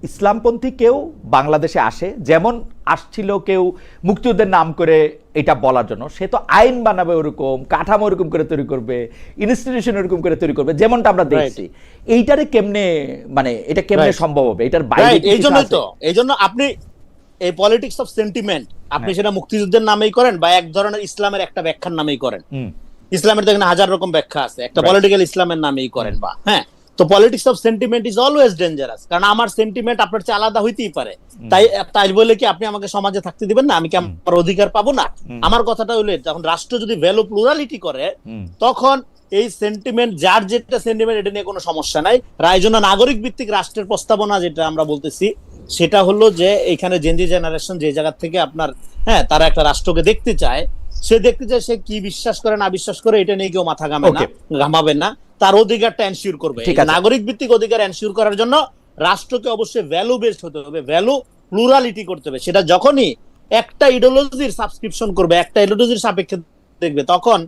ইসলামপন্থী কেউ বাংলাদেশে আসে, যেমন আসছিল কেউ মুক্তিযুদ্ধের নাম করে এটা বলার জন্য, সে তো আইন বানাবে ওরকম, কাঠামো ওরকম করে তৈরি করবে, ইনস্টিটিউশন ওরকম করে তৈরি করবে, যেমনটা আমরা দেখছি। এইটারে কেমনে মানে এটা কেমনে সম্ভব হবে? এটার বাইরে এই জন্য আপনি এই পলিটিক্স অফ সেন্টিমেন্ট আপনি সেটা মুক্তিযুদ্ধের নামেই করেন বা এক ধরনের ইসলামের একটা ব্যাখ্যার নামেই করেন, ইসলামের তো এখানে হাজার রকম ব্যাখ্যা আছে, একটা পলিটিক্যাল ইসলামের নামেই করেন বা হ্যাঁ, তো politics of sentiment is always dangerous, কারণ আমার সেন্টিমেন্ট আপনার চেয়ে আলাদা হইতেই পারে, তাই বলে কি আপনি আমাকে সমাজে থাকতে দিবেন না, আমি কি আমার অধিকার পাবো না? আমার কথাটা হইলে যখন রাষ্ট্র যদি ভ্যালু প্লুরালিটি করে, তখন এই সেন্টিমেন্ট যার যেটা সেন্টিমেন্ট এটা নিয়ে কোনো সমস্যা নাই। এই জন্য নাগরিক ভিত্তিক রাষ্ট্রের প্রস্তাবনা যেটা আমরা বলতেছি সেটা হলো যে এখানে জেনজি জেনারেশন যে জায়গা থেকে আপনার হ্যাঁ তারা একটা রাষ্ট্রকে দেখতে চায়, সে দেখতে চায় সে কি বিশ্বাস করে না বিশ্বাস করে এটা নিয়ে কেউ মাথা ঘামাবে না, তার অধিকারটা এনশিওর করবে। নাগরিক ভিত্তিক অধিকার এনশিওর করার জন্য রাষ্ট্রকে অবশ্যই ভ্যালু বেসড হতে হবে, ভ্যালু প্লুরালিটি করতে হবে। সেটা যখনই একটা ইডিওলজির সাবস্ক্রিপশন করবে, একটা ইডিওলজির সাপেক্ষে দেখবে, তখন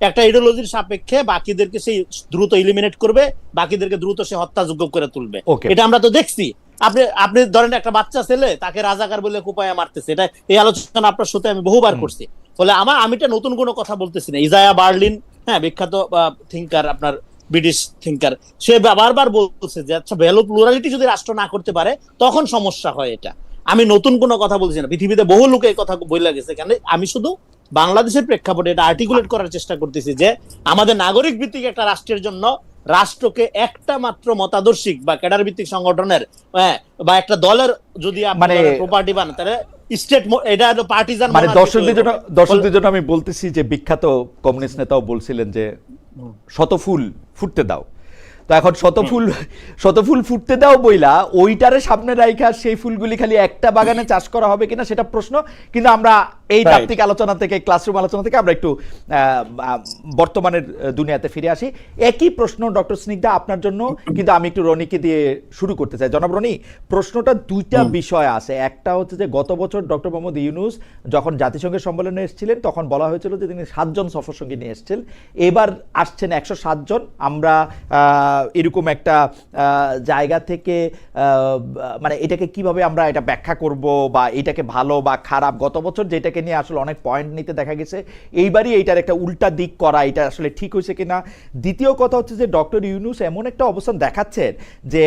একটা ইডিওলজির সাপেক্ষে বাকিদেরকে সেই দ্রুত এলিমিনেট করবে, বাকিদেরকে দ্রুত সে হত্যাযোগ্য করে তুলবে। এটা আমরা তো দেখছি। আপনি ধরেন একটা বাচ্চা ছেলে, তাকে রাজাকার বলে কুপায়া মারতেছে, এটা এই আলোচনা আপনার সাথে আমি বহুবার করছি। ফলে আমি এটা নতুন কোনো কথা বলতেছি না। ইজায়া বার্লিন, হ্যাঁ, বিখ্যাত থিঙ্কার, আপনার ব্রিটিশ থিঙ্কার, সে বারবার বলছে যে আচ্ছা ভ্যালু প্লুরালিটি যদি রাষ্ট্র না করতে পারে তখন সমস্যা হয়। এটা আমি নতুন কোনো কথা বলছি না, পৃথিবীতে বহু লোকে এই কথা বলে গেছে। কেন আমি শুধু বাংলাদেশের প্রেক্ষাপটে এটা আর্টিকুলেট করার চেষ্টা করতেছি যে আমাদের নাগরিক ভিত্তিক একটা রাষ্ট্রের জন্য রাষ্ট্রকে একটা মাত্র মতাদর্শিক বা ক্যাডার ভিত্তিক সংগঠনের বা একটা দলের যদি মানে প্রপার্টি বানান তাহলে স্টেট এটা হলো পার্টিজান, মানে দর্শকদের জন্য আমি বলতেছি যে বিখ্যাত কমিউনিস্ট নেতাও বলছিলেন যে শত ফুল ফুটতে দাও, তো এখন শত ফুল ফুটতে দাও বইলা ওইটারে সামনে রাইখা সেই ফুলগুলি খালি একটা বাগানে চাষ করা হবে কিনা সেটা প্রশ্ন। কিন্তু আমরা এই তাত্ত্বিক আলোচনা থেকে, ক্লাসরুম আলোচনা থেকে আমরা একটু বর্তমানের দুনিয়াতে ফিরে আসি। একই প্রশ্ন ডক্টর স্নিগ্ধা আপনার জন্য, কিন্তু আমি একটু রনিকে দিয়ে শুরু করতে চাই। জনাব রনি, প্রশ্নটা দুইটা বিষয় আছে। একটা হচ্ছে যে গত বছর ডক্টর মোহাম্মদ ইউনূস যখন জাতিসংঘের সম্মেলনে এসেছিলেন তখন বলা হয়েছিল যে তিনি 7 জন সফরসঙ্গী নিয়ে এসেছেন, এবার আসছেন 107 জন। আমরা এরকম একটা জায়গা থেকে মানে এটাকে কিভাবে আমরা এটা ব্যাখ্যা করব বা এটাকে ভালো বা খারাপ, গত বছর যেটাকে নিয়ে আসলে অনেক পয়েন্ট নিতে দেখা গেছে, এইবারই এইটার একটা উল্টা দিক করা, এটা আসলে ঠিক হয়েছে কিনা। দ্বিতীয় কথা হচ্ছে যে ডক্টর ইউনূস এমন একটা অবস্থান দেখাচ্ছেন যে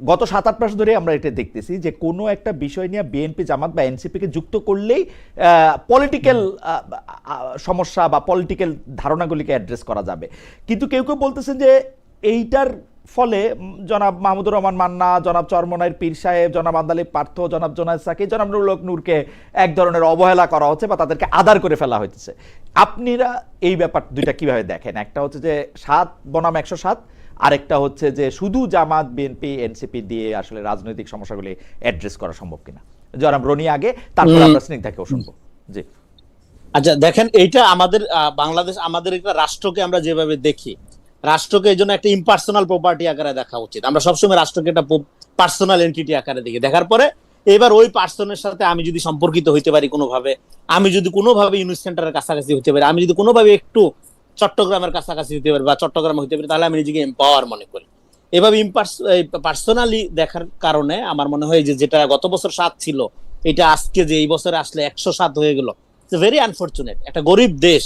গত 7-8 মাস ধরে আমরা এটা দেখতেছি যে কোনো একটা বিষয় নিয়ে বিএনপি, জামাত বা এনসিপিকে যুক্ত করলেই পলিটিক্যাল সমস্যা বা পলিটিক্যাল ধারণাগুলিকে অ্যাড্রেস করা যাবে। কিন্তু কেউ কেউ বলতেছেন যে এইটার ফলে জনাব মাহমুদুর রহমান মান্না, জনাব চরমনাইর পীর সাহেব, জনাব আন্দালি পার্থ, জনাব জোনায়েদ সাকি, জনাব নুরুল হক নূরকে এক ধরনের অবহেলা করা হচ্ছে বা তাদেরকে আদার করে ফেলা হচ্ছে। আপনারা এই ব্যাপার দুইটা কিভাবে দেখেন? একটা হচ্ছে যে 7 বনাম 107, আরেকটা হচ্ছে যে শুধু জামাত, বিএনপি, এনসিপি দিয়ে আসলে রাজনৈতিক সমস্যাগুলি অ্যাড্রেস করা সম্ভব কিনা। জনাব রনি আগে, তারপর আমরা স্নিগ্ধাকেও শুনবো। জি আচ্ছা, দেখেন এইটা আমাদের বাংলাদেশ, আমাদের একটা রাষ্ট্রকে আমরা যেভাবে দেখি, রাষ্ট্রকে এই জন্য একটা ইম্পার্সোনাল প্রপার্টি আকারে দেখা উচিত। আমরা সবসময় রাষ্ট্রকে একটা পার্সোনাল এন্টিটি আকারে দেখি। দেখার পরে এবার ওই পার্সনের সাথে আমি যদি সম্পর্কিত হইতে পারি কোনোভাবে, আমি যদি কোনোভাবে ইউনিট সেন্টারের কাছাকাছি হইতে পারি, আমি যদি কোনোভাবে একটু চট্টগ্রামের কাছাকাছি হইতে পারি বা চট্টগ্রামে হইতে পারি, তাহলে আমি নিজেকে এম্পাওয়ার মনে করি। এভাবে পার্সোনালি দেখার কারণে আমার মনে হয় যে যেটা গত বছর 7 ছিল, এটা আজকে যে এই বছরে আসলে 107 হয়ে গেল, ভেরি আনফরচুনেট। একটা গরিব দেশ,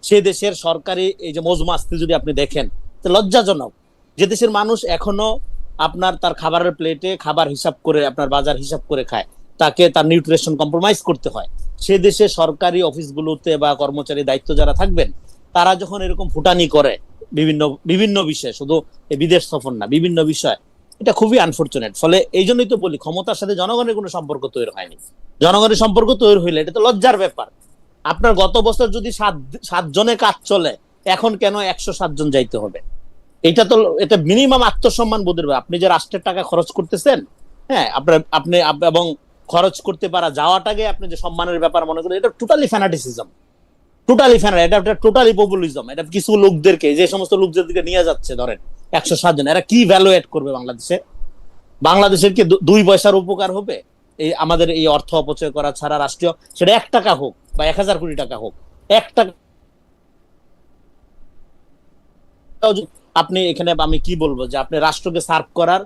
সে দেশের সরকারি এই যে মজমাস্তি যদি আপনি দেখেন, লজ্জাজনক। যে দেশের মানুষ এখনো আপনার তার খাবারের প্লেটে খাবার হিসাব করে, আপনার বাজার হিসাব করে খায়, তাকে তার নিউট্রিশন কম্প্রোমাইজ করতে হয়। সে দেশে সরকারি অফিসগুলোতে বা কর্মচারী দায়িত্ব যারা থাকবেন, তারা যখন এরকম ফুটানি করে বিভিন্ন বিষয়, শুধু বিদেশ সফর না, বিভিন্ন বিষয়, এটা খুবই আনফরচুনেট। ফলে এই জন্যই তো বলি, ক্ষমতার সাথে জনগণের কোনো সম্পর্ক তৈরি হয়নি। জনগণের সম্পর্ক তৈরি হইলে এটা তো লজ্জার ব্যাপার। আপনার গত বছর যদি 7 জনে কাজ চলে, এখন কেন 107 জন যাইতে হবে? এটা মিনিমাম আত্মসম্মান বোধের ব্যাপার। আপনি যে রাষ্ট্রের টাকা খরচ করতেছেন, হ্যাঁ, আপনি এবং খরচ করতে পারা যাওয়াটাকে আপনি যে সম্মানের ব্যাপার মনে করেন, এটা টোটালি ফ্যানাটিসিজম, এটা টোটালি পপুলিজম। এটা কিছু লোকদেরকে, যে সমস্ত লোকদেরকে নিয়ে যাচ্ছে, ধরেন 107 জন, এরা কি ভ্যালু এড করবে বাংলাদেশের কি 2 পয়সার উপকার হবে এই আমাদের এই অর্থ অপচয় করা ছাড়া? রাষ্ট্রীয়, সেটা 1 টাকা হোক বা 1000 কোটি টাকা হোক, 1 টাকা আপনি এখানে, আমি কি বলবো, যে আপনি রাষ্ট্রকে সার্ভ করার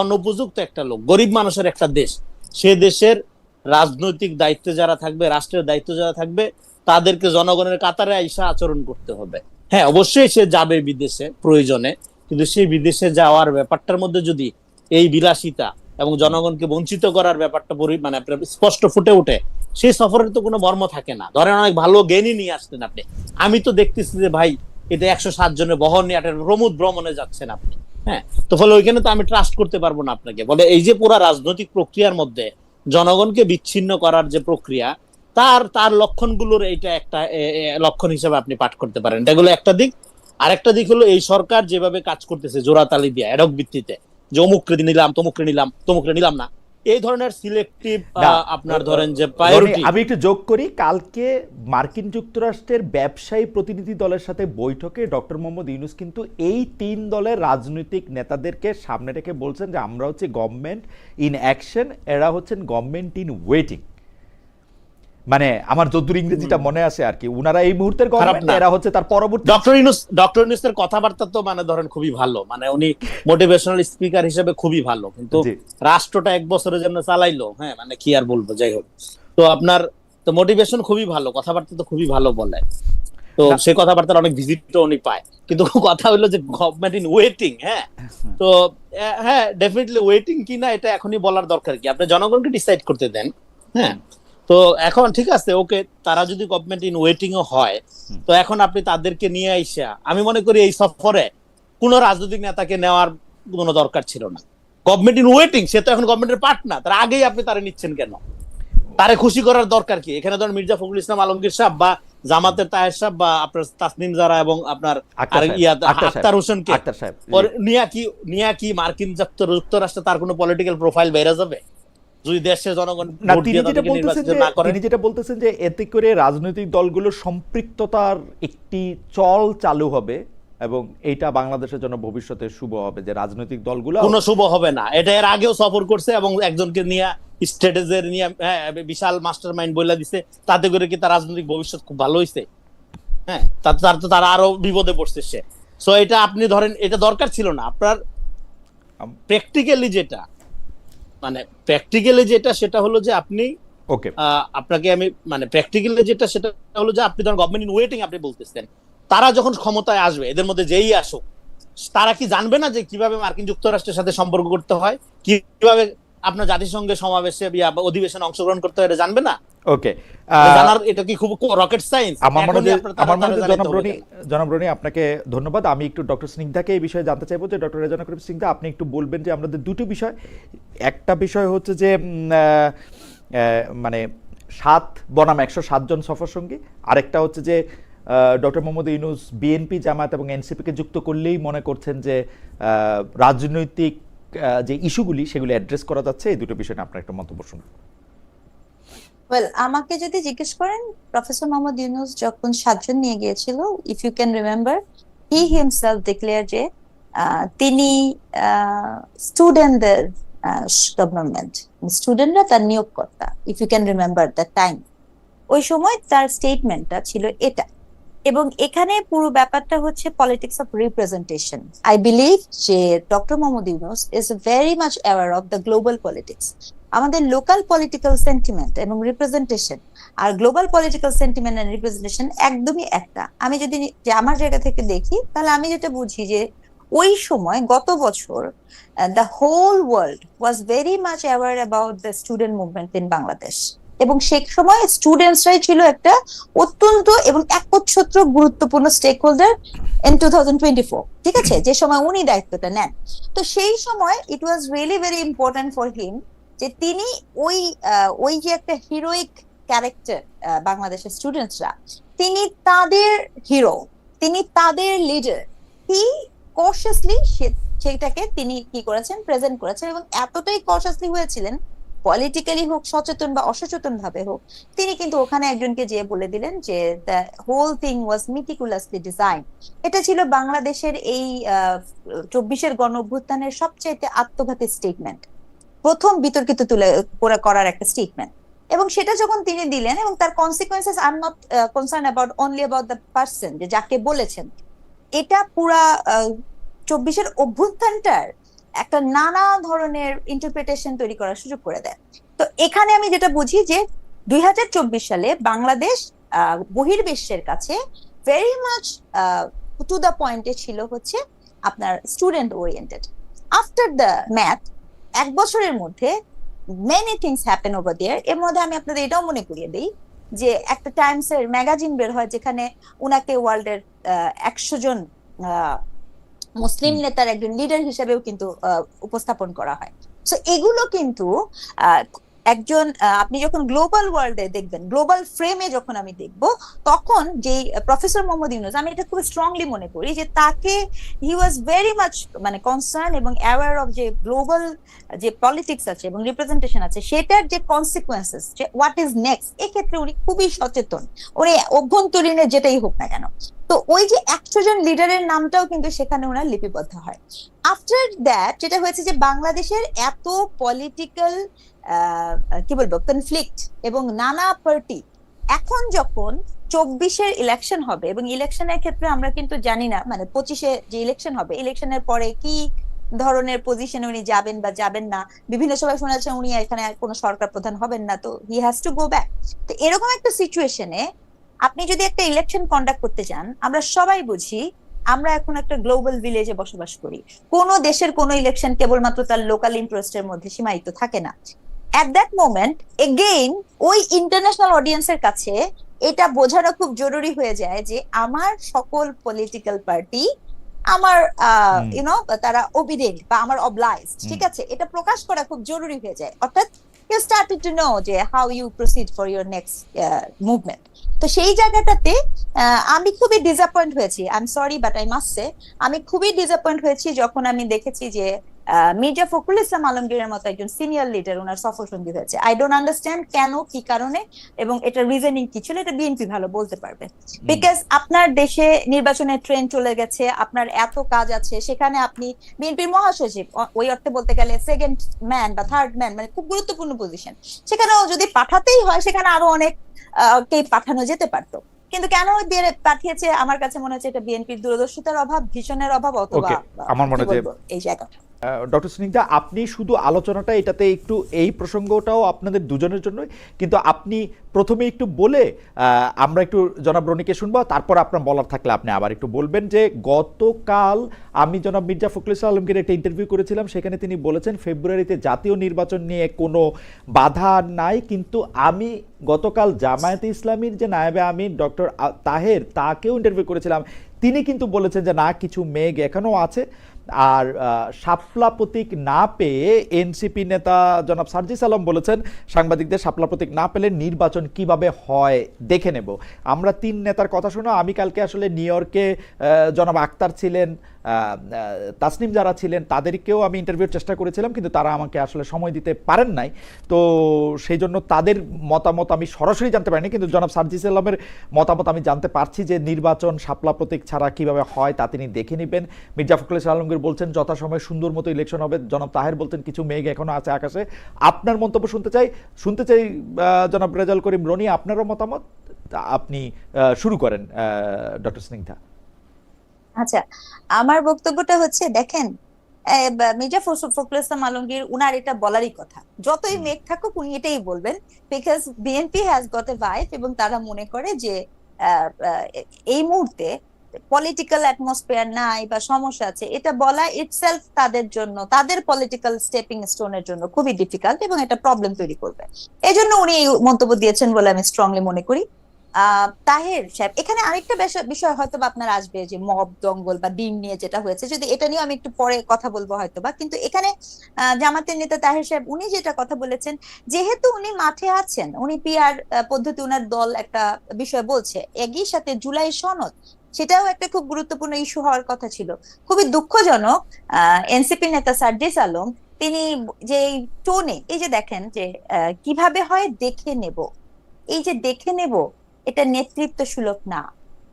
অনুপযুক্ত একটা লোক। গরিব মানুষের একটা দেশ, সে দেশের রাজনৈতিক দায়িত্বে যারা থাকবে, রাষ্ট্রের দায়িত্ব যারা থাকবে, তাদেরকে জনগণের কাতারে আইসা আচরণ করতে হবে। হ্যাঁ, অবশ্যই সে যাবে বিদেশে প্রয়োজনে, কিন্তু সেই বিদেশে যাওয়ার ব্যাপারটার মধ্যে যদি এই বিলাসিতা এবং জনগণকে বঞ্চিত করার ব্যাপারটা মানে স্পষ্ট ফুটে ওঠে, সেই সফরের তো কোনো মর্ম থাকে না। ধরেন অনেক ভালো জ্ঞানই নিয়ে আসতেন আপনি, আমি তো দেখতেছি যে ভাই এটা 107 জনের বহন নিয়ে একটা প্রমোদ ভ্রমণে যাচ্ছেন আপনি, হ্যাঁ, তো ফলে ওইখানে তো আমি ট্রাস্ট করতে পারবো না আপনাকে। বলে এই যে পুরা রাজনৈতিক প্রক্রিয়ার মধ্যে জনগণকে বিচ্ছিন্ন করার যে প্রক্রিয়া, তার লক্ষণগুলোর এইটা একটা লক্ষণ হিসেবে আপনি পাঠ করতে পারেন। এগুলো একটা দিক। আরেকটা দিক হলো এই সরকার যেভাবে কাজ করতেছে জোড়াতালি দিয়ে, অ্যাডক ভিত্তিতে, যে অমুককে নিলাম, তমুকরে নিলাম না, এই ধরনের সিলেক্টিভ আপনার ধরেন যে প্রায়োরিটি। আমি একটু যোগ করি, কালকে মার্কিন যুক্তরাষ্ট্রের ব্যবসায়ী প্রতিনিধি দলের সাথে বৈঠকে ডক্টর মোহাম্মদ ইউনূস কিন্তু এই 3 দলের রাজনৈতিক নেতাদেরকে সামনে রেখে বলছেন যে আমরা হচ্ছে গভর্নমেন্ট ইন অ্যাকশন, এরা হচ্ছেন গভর্নমেন্ট ইন ওয়েটিং। মানে আমার যতদূর ইংরেজিটা মনে আছে আর কি, উনারা এই মুহূর্তের গভর্নমেন্ট, এরা হচ্ছে তার পরবর্তী। ডক্টর ইউনূসের কথাবার্তা তো মানে ধরেন খুবই ভালো, মানে উনি মোটিভেশনাল স্পিকার হিসেবে খুবই ভালো, কিন্তু রাষ্ট্রটা 1 বছরের জন্য চালাইলো, হ্যাঁ, মানে কি আর বলবো। যাই হোক, তো আপনার তো মোটিভেশন খুবই ভালো, কথাবার্তা তো খুবই ভালো বলে, তো সেই কথাবার্তার অনেক ভিজিটও উনি পায়। কিন্তু কথা হলো যে গভর্নমেন্ট ইন ওয়েটিং, হ্যাঁ, তো হ্যাঁ, ডেফিনেটলি ওয়েটিং কিনা এটা এখনই বলার দরকার কি? আপনি জনগণকে ডিসাইড করতে দেন, হ্যাঁ। তো এখন ঠিক আছে, ওকে, তারা যদি গভর্নমেন্ট ইন ওয়েটিং ও হয়, তো এখন আপনি তাদেরকে নিয়ে আইসা, আমি মনে করি এই সফরে কোনো রাজনৈতিক নেতাকে নেওয়ার কোনো দরকার ছিল না। গভর্নমেন্ট ইন ওয়েটিং, সে তো এখন গভর্নমেন্টের পার্ট না, তার আগেই আপনি তারা নিচ্ছেন কেন? তারে খুশি করার দরকার কি? এখানে ধরেন মির্জা ফখরুল ইসলাম আলমগীর সাহেব বা জামাতের তাহের সাহেব বা আপনার তাসনিম জারা এবং আপনার আক্তার হোসেনকে নিয়া কি মার্কিন যুক্তরাষ্ট্রে তার কোনো পলিটিক্যাল প্রোফাইল বেড়ে যাবে যদি দেশের জনগণ না, ভোট দিয়ে তাদেরকে নির্বাচিত না করে? তিনি যেটা বলতেছেন যে এতে করে রাজনৈতিক দলগুলোর সম্পৃক্ততার একটি চল চালু হবে এবং এইটা বাংলাদেশের জন্য ভবিষ্যতে শুভ হবে, যে রাজনৈতিক দলগুলো কোনো শুভ হবে না। এটা এর আগেও সফর করছে এবং একজনকে নিয়ে স্ট্র্যাটেজির নিয়ে বিশাল মাস্টারমাইন্ড বলে দিছে, তাতে করে কি তার রাজনৈতিক ভবিষ্যৎ খুব ভালো হয়েছে? হ্যাঁ, তারা আরো বিপদে পড়ছে সে। সো এটা আপনি ধরেন, এটা দরকার ছিল না আপনার। প্র্যাকটিক্যালি যেটা সেটা হলো যে আপনি ওকে, আপনাকে আমি প্র্যাকটিক্যালি সেটা হলো যে আপনি ধরেন গভর্নমেন্ট ইন ওয়েটিং আপনি বলতেছেন, তারা যখন ক্ষমতায় আসবে, এদের মধ্যে যেই আসুক, তারা কি জানবে না যে কিভাবে মার্কিন যুক্তরাষ্ট্রের সাথে সম্পর্ক করতে হয়, কিভাবে আপনার জাতিসংঘের সমাবেশে অধিবেশনে অংশগ্রহণ করতে হয়, এটা জানবে না? ওকে, জানার এটা কি খুব রকেট সায়েন্স? আমার মনে হয় জনাব রনি আপনাকে ধন্যবাদ। আমি একটু ডক্টর স্নিগ্ধাকে এই বিষয়ে জানতে চাইবো যে ডক্টর রেজানা করিম স্নিগ্ধা, আপনি একটু বলবেন যে আমাদের দুটো বিষয়, একটা বিষয় হচ্ছে যে মানে 7 বনাম 107 জন সফর সঙ্গী, আরেকটা হচ্ছে যে ডক্টর মোহাম্মদ ইউনূস বিএনপি, জামায়াত এবং এনসিপিকে যুক্ত করলেই মনে করছেন যে রাজনৈতিক যে ইস্যুগুলি সেগুলি অ্যাড্রেস করা যাচ্ছে। এই দুটো বিষয়ে আপনার একটা মন্তব্য শুনুন। ওয়েল, আমাকে যদি জিজ্ঞেস করেন, প্রফেসর মোহাম্মদ ইউনূস যখন 7 জন নিয়ে গিয়েছিল, if you can remember, he himself declare যে তিনি স্টুডেন্টদের গভর্নমেন্ট, স্টুডেন্টরা তার নিয়োগকর্তা। If you can remember the time, ওই সময় তার স্টেটমেন্টটা ছিল এটা। এবং এখানে পুরো ব্যাপারটা হচ্ছে politics of representation. I believe যে doctor Muhammad Yunus is very much aware of the global politics. আমাদের লোকাল পলিটিক্যাল সেন্টিমেন্ট এবং রিপ্রেজেন্টেশন আর global political sentiment and representation একদমই একটা। আমি যদি আমার জায়গা থেকে দেখি, তাহলে আমি যেটা বুঝি যে ওই সময় গত বছর the whole world was very much aware about the student movement in Bangladesh, এবং সেই সময় স্টুডেন্টসরাই ছিল একটা অত্যন্ত এবং একচ্ছত্র গুরুত্বপূর্ণ স্টেক হোল্ডার ইন 2024, ঠিক আছে, যে সময় উনি দায়িত্বটা নেন। তো সেই সময় it was really very important for him যে তিনি ওই যে একটা হিরোইক ক্যারেক্টার, বাংলাদেশের স্টুডেন্টসরা, তিনি তাদের হিরো, তিনি তাদের লিডার। হি কশাসলি সেটাকে তিনি কি করেছেন, প্রেজেন্ট করেছেন, এবং এতটাই কশাসলি হয়েছিলেন, পলিটিক্যালি হোক, সচেতন বা অসচেতন ভাবে হোক, তিনি কিন্তু ওখানে একজনকে যেয়ে বলে দিলেন যে the whole thing was meticulously design. এটা ছিল বাংলাদেশের এই 24-এর গণ অভ্যুত্থানের সবচেয়ে আত্মঘাতী স্টেটমেন্ট, প্রথম বিতর্কিত করার একটা স্টেটমেন্ট। এবং সেটা যখন তিনি দিলেন, এবং তার consequences, I am not concern about only about the person যে যাকে বলেছেন, এটা পুরা 24-এর অভ্যুত্থানটার একটা নানা ধরনের ইন্টারপ্রিটেশন তৈরি করার সুযোগ করে দেয়। তো এখানে আমি যেটা বুঝি যে 2024 সালে বাংলাদেশ বহির্বিশ্বের কাছে ভেরি মাচ টু দ্য পয়েন্টে ছিল হচ্ছে আপনার student oriented. After the math, 1 বছরের মধ্যে many things happen over there. এর মধ্যে আমি আপনাদের এটাও মনে করিয়ে দিই যে একটা টাইমস এর ম্যাগাজিন বের হয় যেখানে উনাকে ওয়ার্ল্ডের 100 জন মুসলিম নেতার একজন লিডার হিসেবেও কিন্তু উপস্থাপন করা হয়। সো এগুলো কিন্তু একজন আপনি যখন গ্লোবাল ওয়ার্ল্ডে দেখবেন, গ্লোবাল ফ্রেমে যখন আমি দেখব, তখন যে প্রফেসর মোহাম্মদ ইউনূস, আমি এটা খুব স্ট্রংলি মনে করি যে তাকে হি ওয়াজ ভেরি মাচ কনসার্ন এবং অ্যাওয়ার অফ যে গ্লোবাল যে পলিটিক্স আছে এবং রিপ্রেজেন্টেশন আছে, সেটার যে কনসিকুয়েন্সেস, যে হোয়াট ইজ নেক্সট, এক্ষেত্রে উনি খুবই সচেতন, উনি অভ্যন্তরীণের যেটাই হোক না কেন। তো ওই যে 100 জন লিডারের নামটাও কিন্তু সেখানে ওনার লিপিবদ্ধ হয়। আফটার দ্যাট যেটা হয়েছে যে বাংলাদেশের এত পলিটিক্যাল কি বলবো কনফ্লিক্ট এবং নানা পার্টি, এখন যখন 24-এর ইলেকশন হবে, এবং ইলেকশনের ক্ষেত্রে আমরা কিন্তু জানি না 25-এ যে ইলেকশন হবে, ইলেকশনের পরে কি ধরনের পজিশনে উনি যাবেন বা যাবেন না। বিভিন্ন সময় শোনা যাচ্ছে উনি এখানে কোনো সরকার প্রধান হবেন না, তো he has to go back. তো এরকম একটা সিচুয়েশনে আপনি যদি একটা ইলেকশন কন্ডাক্ট করতে চান, আমরা সবাই বুঝি আমরা এখন একটা গ্লোবাল ভিলেজে বসবাস করি। কোন দেশের কোন ইলেকশন কেবলমাত্র তার লোকাল ইন্টারেস্টের মধ্যে সীমায়িত থাকে না। অ্যাট দ্যাট মোমেন্ট এগেইন ওই ইন্টারন্যাশনাল অডিয়েন্সের কাছে এটা বোঝানো খুব জরুরি হয়ে যায় যে আমার সকল পলিটিক্যাল পার্টি আমার ইউনো তারা ওবিডেন্ট বা আমার অবলাইজড, ঠিক আছে, এটা প্রকাশ করা খুব জরুরি হয়ে যায়। অর্থাৎ ইউ স্টার্টেড টু নো যে how you proceed for your next movement. তো সেই জায়গাটাতে আমি খুবই ডিসঅ্যাপয়েন্ট হয়েছি, I am sorry but I must say, আমি খুবই ডিসঅ্যাপয়েন্ট হয়েছি যখন আমি দেখেছি যে মির্জা ফখরুল ইসলাম আলমগীরের মতো একজন সিনিয়র লিডার ওনার সফর সঙ্গী হয়েছে। আই ডোন্ট আন্ডারস্ট্যান্ড কেন, কি কারণে, এবং এটা রিজনিং কি ছিল, এটা বিএনপি ভালো বলতে পারবে। বিকজ আপনার দেশে নির্বাচনের ট্রেন চলে গেছে, আপনার এত কাজ আছে, সেখানে আপনি বিএনপির মহাসচিব, ওই অর্থে বলতে গেলে সেকেন্ড ম্যান বা থার্ড ম্যান, মানে খুব গুরুত্বপূর্ণ পজিশন, সেখানেও যদি পাঠাতেই হয় সেখানে আরো অনেক কে পাঠানো যেতে পারতো, কিন্তু কেন পাঠিয়েছে? আমার কাছে মনে হচ্ছে এটা বিএনপির দূরদর্শিতার অভাব, ভিশনের অভাব, অথবা আমার মনে হয় এই জায়গা। ডক্টর স্নিগ্ধা, আপনি শুধু আলোচনাটা এটাতে একটু, এই প্রসঙ্গটাও আপনাদের দুজনের জন্যই, কিন্তু আপনি প্রথমে একটু বলে আমরা একটু জনাব রনিকে শুনবো, তারপর আপনার বলার থাকলে আপনি আবার একটু বলবেন। যে গতকাল আমি জনাব মির্জা ফখরুল ইসলাম আলমগীর একটা ইন্টারভিউ করেছিলাম, সেখানে তিনি বলেছেন ফেব্রুয়ারিতে জাতীয় নির্বাচন নিয়ে কোনো বাধা নাই, কিন্তু আমি গতকাল জামায়াতে ইসলামীর যে নায়েবে আমির ডক্টর তাহের, তাকেও ইন্টারভিউ করেছিলাম, তিনি কিন্তু বলেছেন যে না, কিছু মেঘ এখনো আছে। আর শাপলা প্রতীক না পেয়ে এনসিপি নেতা জনাব সার্জিস আলম বলেছেন সাংবাদিকদের শাপলা প্রতীক না পেলে নির্বাচন কিভাবে হয় দেখে নেব। আমরা তিন নেতার কথা শোনো, আমি কালকে আসলে নিউ ইয়র্কে জনাব আক্তার ছিলেন, তাসনিম যারা ছিলেন, তাদেরকেও আমি ইন্টারভিউর চেষ্টা করেছিলাম, কিন্তু তারা আমাকে আসলে সময় দিতে পারেন নাই, তো সেই জন্য তাদের মতামত আমি সরাসরি জানতে পারিনি। কিন্তু জনাব সার্জিস আলমের মতামত আমি জানতে পারছি যে নির্বাচন শাপলা প্রতীক ছাড়া কিভাবে হয় তা তিনি দেখে নেবেন। মির্জা ফখরুল ইসলাম আলমগীর বলছেন যথাসময়ে সুন্দর মতো ইলেকশন হবে। জনাব তাহের বলছেন কিছু মেঘ এখনো আছে আকাশে। আপনার মন্তব্য শুনতে চাই জনাব রেজাউল করিম রনি, আপনারও মতামত আপনি শুরু করেন ডক্টর স্নিগ্ধা। আচ্ছা, আমার বক্তব্যটা হচ্ছে, দেখেন মির্জা ফখরুল ইসলাম আলমগীর, উনার এটা বলারই কথা, যতই মেঘ থাকুক উনি এটাই বলবেন, because BNP has got a vibe, এবং তারা মনে করে যে এই মুহূর্তে পলিটিক্যাল অ্যাটমসফিয়ার নাই বা সমস্যা আছে, এটা বলা ইটসেলফ তাদের জন্য, তাদের পলিটিক্যাল স্টেপিং স্টোনের জন্য খুবই ডিফিকাল্ট, এবং এটা প্রবলেম তৈরি করবে। এই জন্য উনি এই মন্তব্য দিয়েছেন বলে আমি স্ট্রংলি মনে করি। তাহের সাহেব, এখানে আরেকটা বিষয় হয়তো বা আপনার আসবে, যে মব দঙ্গল বা ডিম নিয়ে যেটা হয়েছে, যদি এটা নিয়ে আমি একটু পরে কথা বলবো হয়তো বা, কিন্তু এখানে জামাতের নেতা তাহের সাহেব উনি যেটা কথা বলেছেন, যেহেতু উনি মাঠে আছেন, উনি পিআর পদ্ধতি, উনার দল একটা বিষয় বলছে, একই সাথে জুলাই সনদ, সেটাও একটা খুব গুরুত্বপূর্ণ ইস্যু হওয়ার কথা ছিল। খুবই দুঃখজনক, এনসিপি নেতা সার্জিস আলম তিনি যে টোনে, এই যে দেখেন যে কিভাবে হয় দেখে নেব, এই যে দেখে নেব, এটা নেতৃত্ব সুলভ না,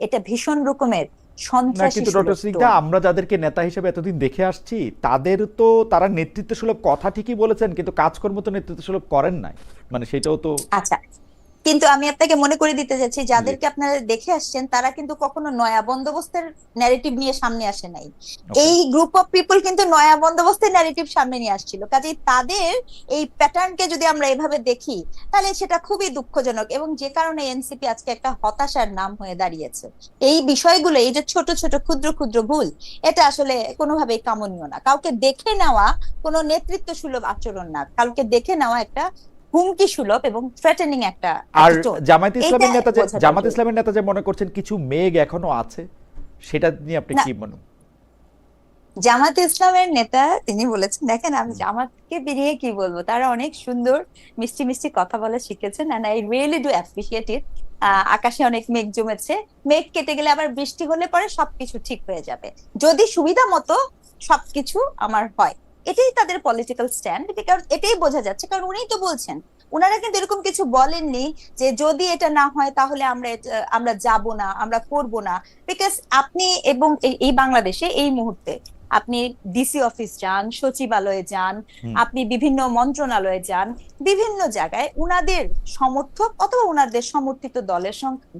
এটা ভীষণ রকমের সন্ত্রাসী। কিন্তু ডক্টর স্নিগ্ধা, আমরা যাদেরকে নেতা হিসেবে এতদিন দেখে আসছি, তাদের তো তারা নেতৃত্ব সুলভ কথা ঠিকই বলেছেন, কিন্তু কাজকর্ম তো নেতৃত্ব সুলভ করেন নাই, মানে সেটাও তো। আচ্ছা, কিন্তু আমি আপনাকে মনে করে দিতে চাচ্ছি, যাদেরকে আপনারা দেখে আসছেন তারা কিন্তু কখনো নয়া বন্দোবস্তের ন্যারেটিভ নিয়ে সামনে আসে নাই। এই গ্রুপ অফ পিপল কিন্তু নয়া বন্দোবস্তের ন্যারেটিভ সামনে নিয়ে আসছিল, কাজেই তাদের এই প্যাটার্নকে যদি আমরা এভাবে দেখি তাহলে সেটা খুবই দুঃখজনক, এবং যে কারণে এনসিপি আজকে একটা হতাশার নাম হয়ে দাঁড়িয়েছে। এই বিষয়গুলো, এই যে ছোট ছোট ক্ষুদ্র ক্ষুদ্র ভুল, এটা আসলে কোনোভাবেই কামনীয় না। কাউকে দেখে নেওয়া কোনো নেতৃত্ব সুলভ আচরণ না, কাউকে দেখে নেওয়া একটা হুমকি সুলভ এবং থ্রেটেনিং একটা। আর জামায়াত ইসলামের নেতা যে মনে করছেন কিছু মেঘ এখনো আছে, সেটা নিয়ে আপনি কি মনে? জামাত ইসলামের নেতা তিনি বলেছেন, দেখেন আমি জামাতকে বেরিয়ে কি বলবো, তারা অনেক সুন্দর মিষ্টি মিষ্টি কথা বলা শিখেছেন, and I really do appreciate it. আকাশে অনেক মেঘ জমেছে, মেঘ কেটে গেলে আবার বৃষ্টি হলে পরে সবকিছু ঠিক হয়ে যাবে, যদি সুবিধা মতো সবকিছু আমার হয়। এটাই তাদের পলিটিক্যাল স্ট্যান্ড, কারণ এটাই বোঝা যাচ্ছে, কারণ উনিই তো বলছেন, ওনারা কিন্তু এরকম কিছু বলেননি যে যদি এটা না হয় তাহলে আমরা যাব না, আমরা করব না। বিকজ আপনি এবং এই বাংলাদেশে এই মুহূর্তে আপনি ডিসি অফিস যান, সচিবালয়ে যান, আপনি বিভিন্ন মন্ত্রণালয়ে যান, বিভিন্ন জায়গায় উনাদের সমর্থক অথবা উনাদের সমর্থিত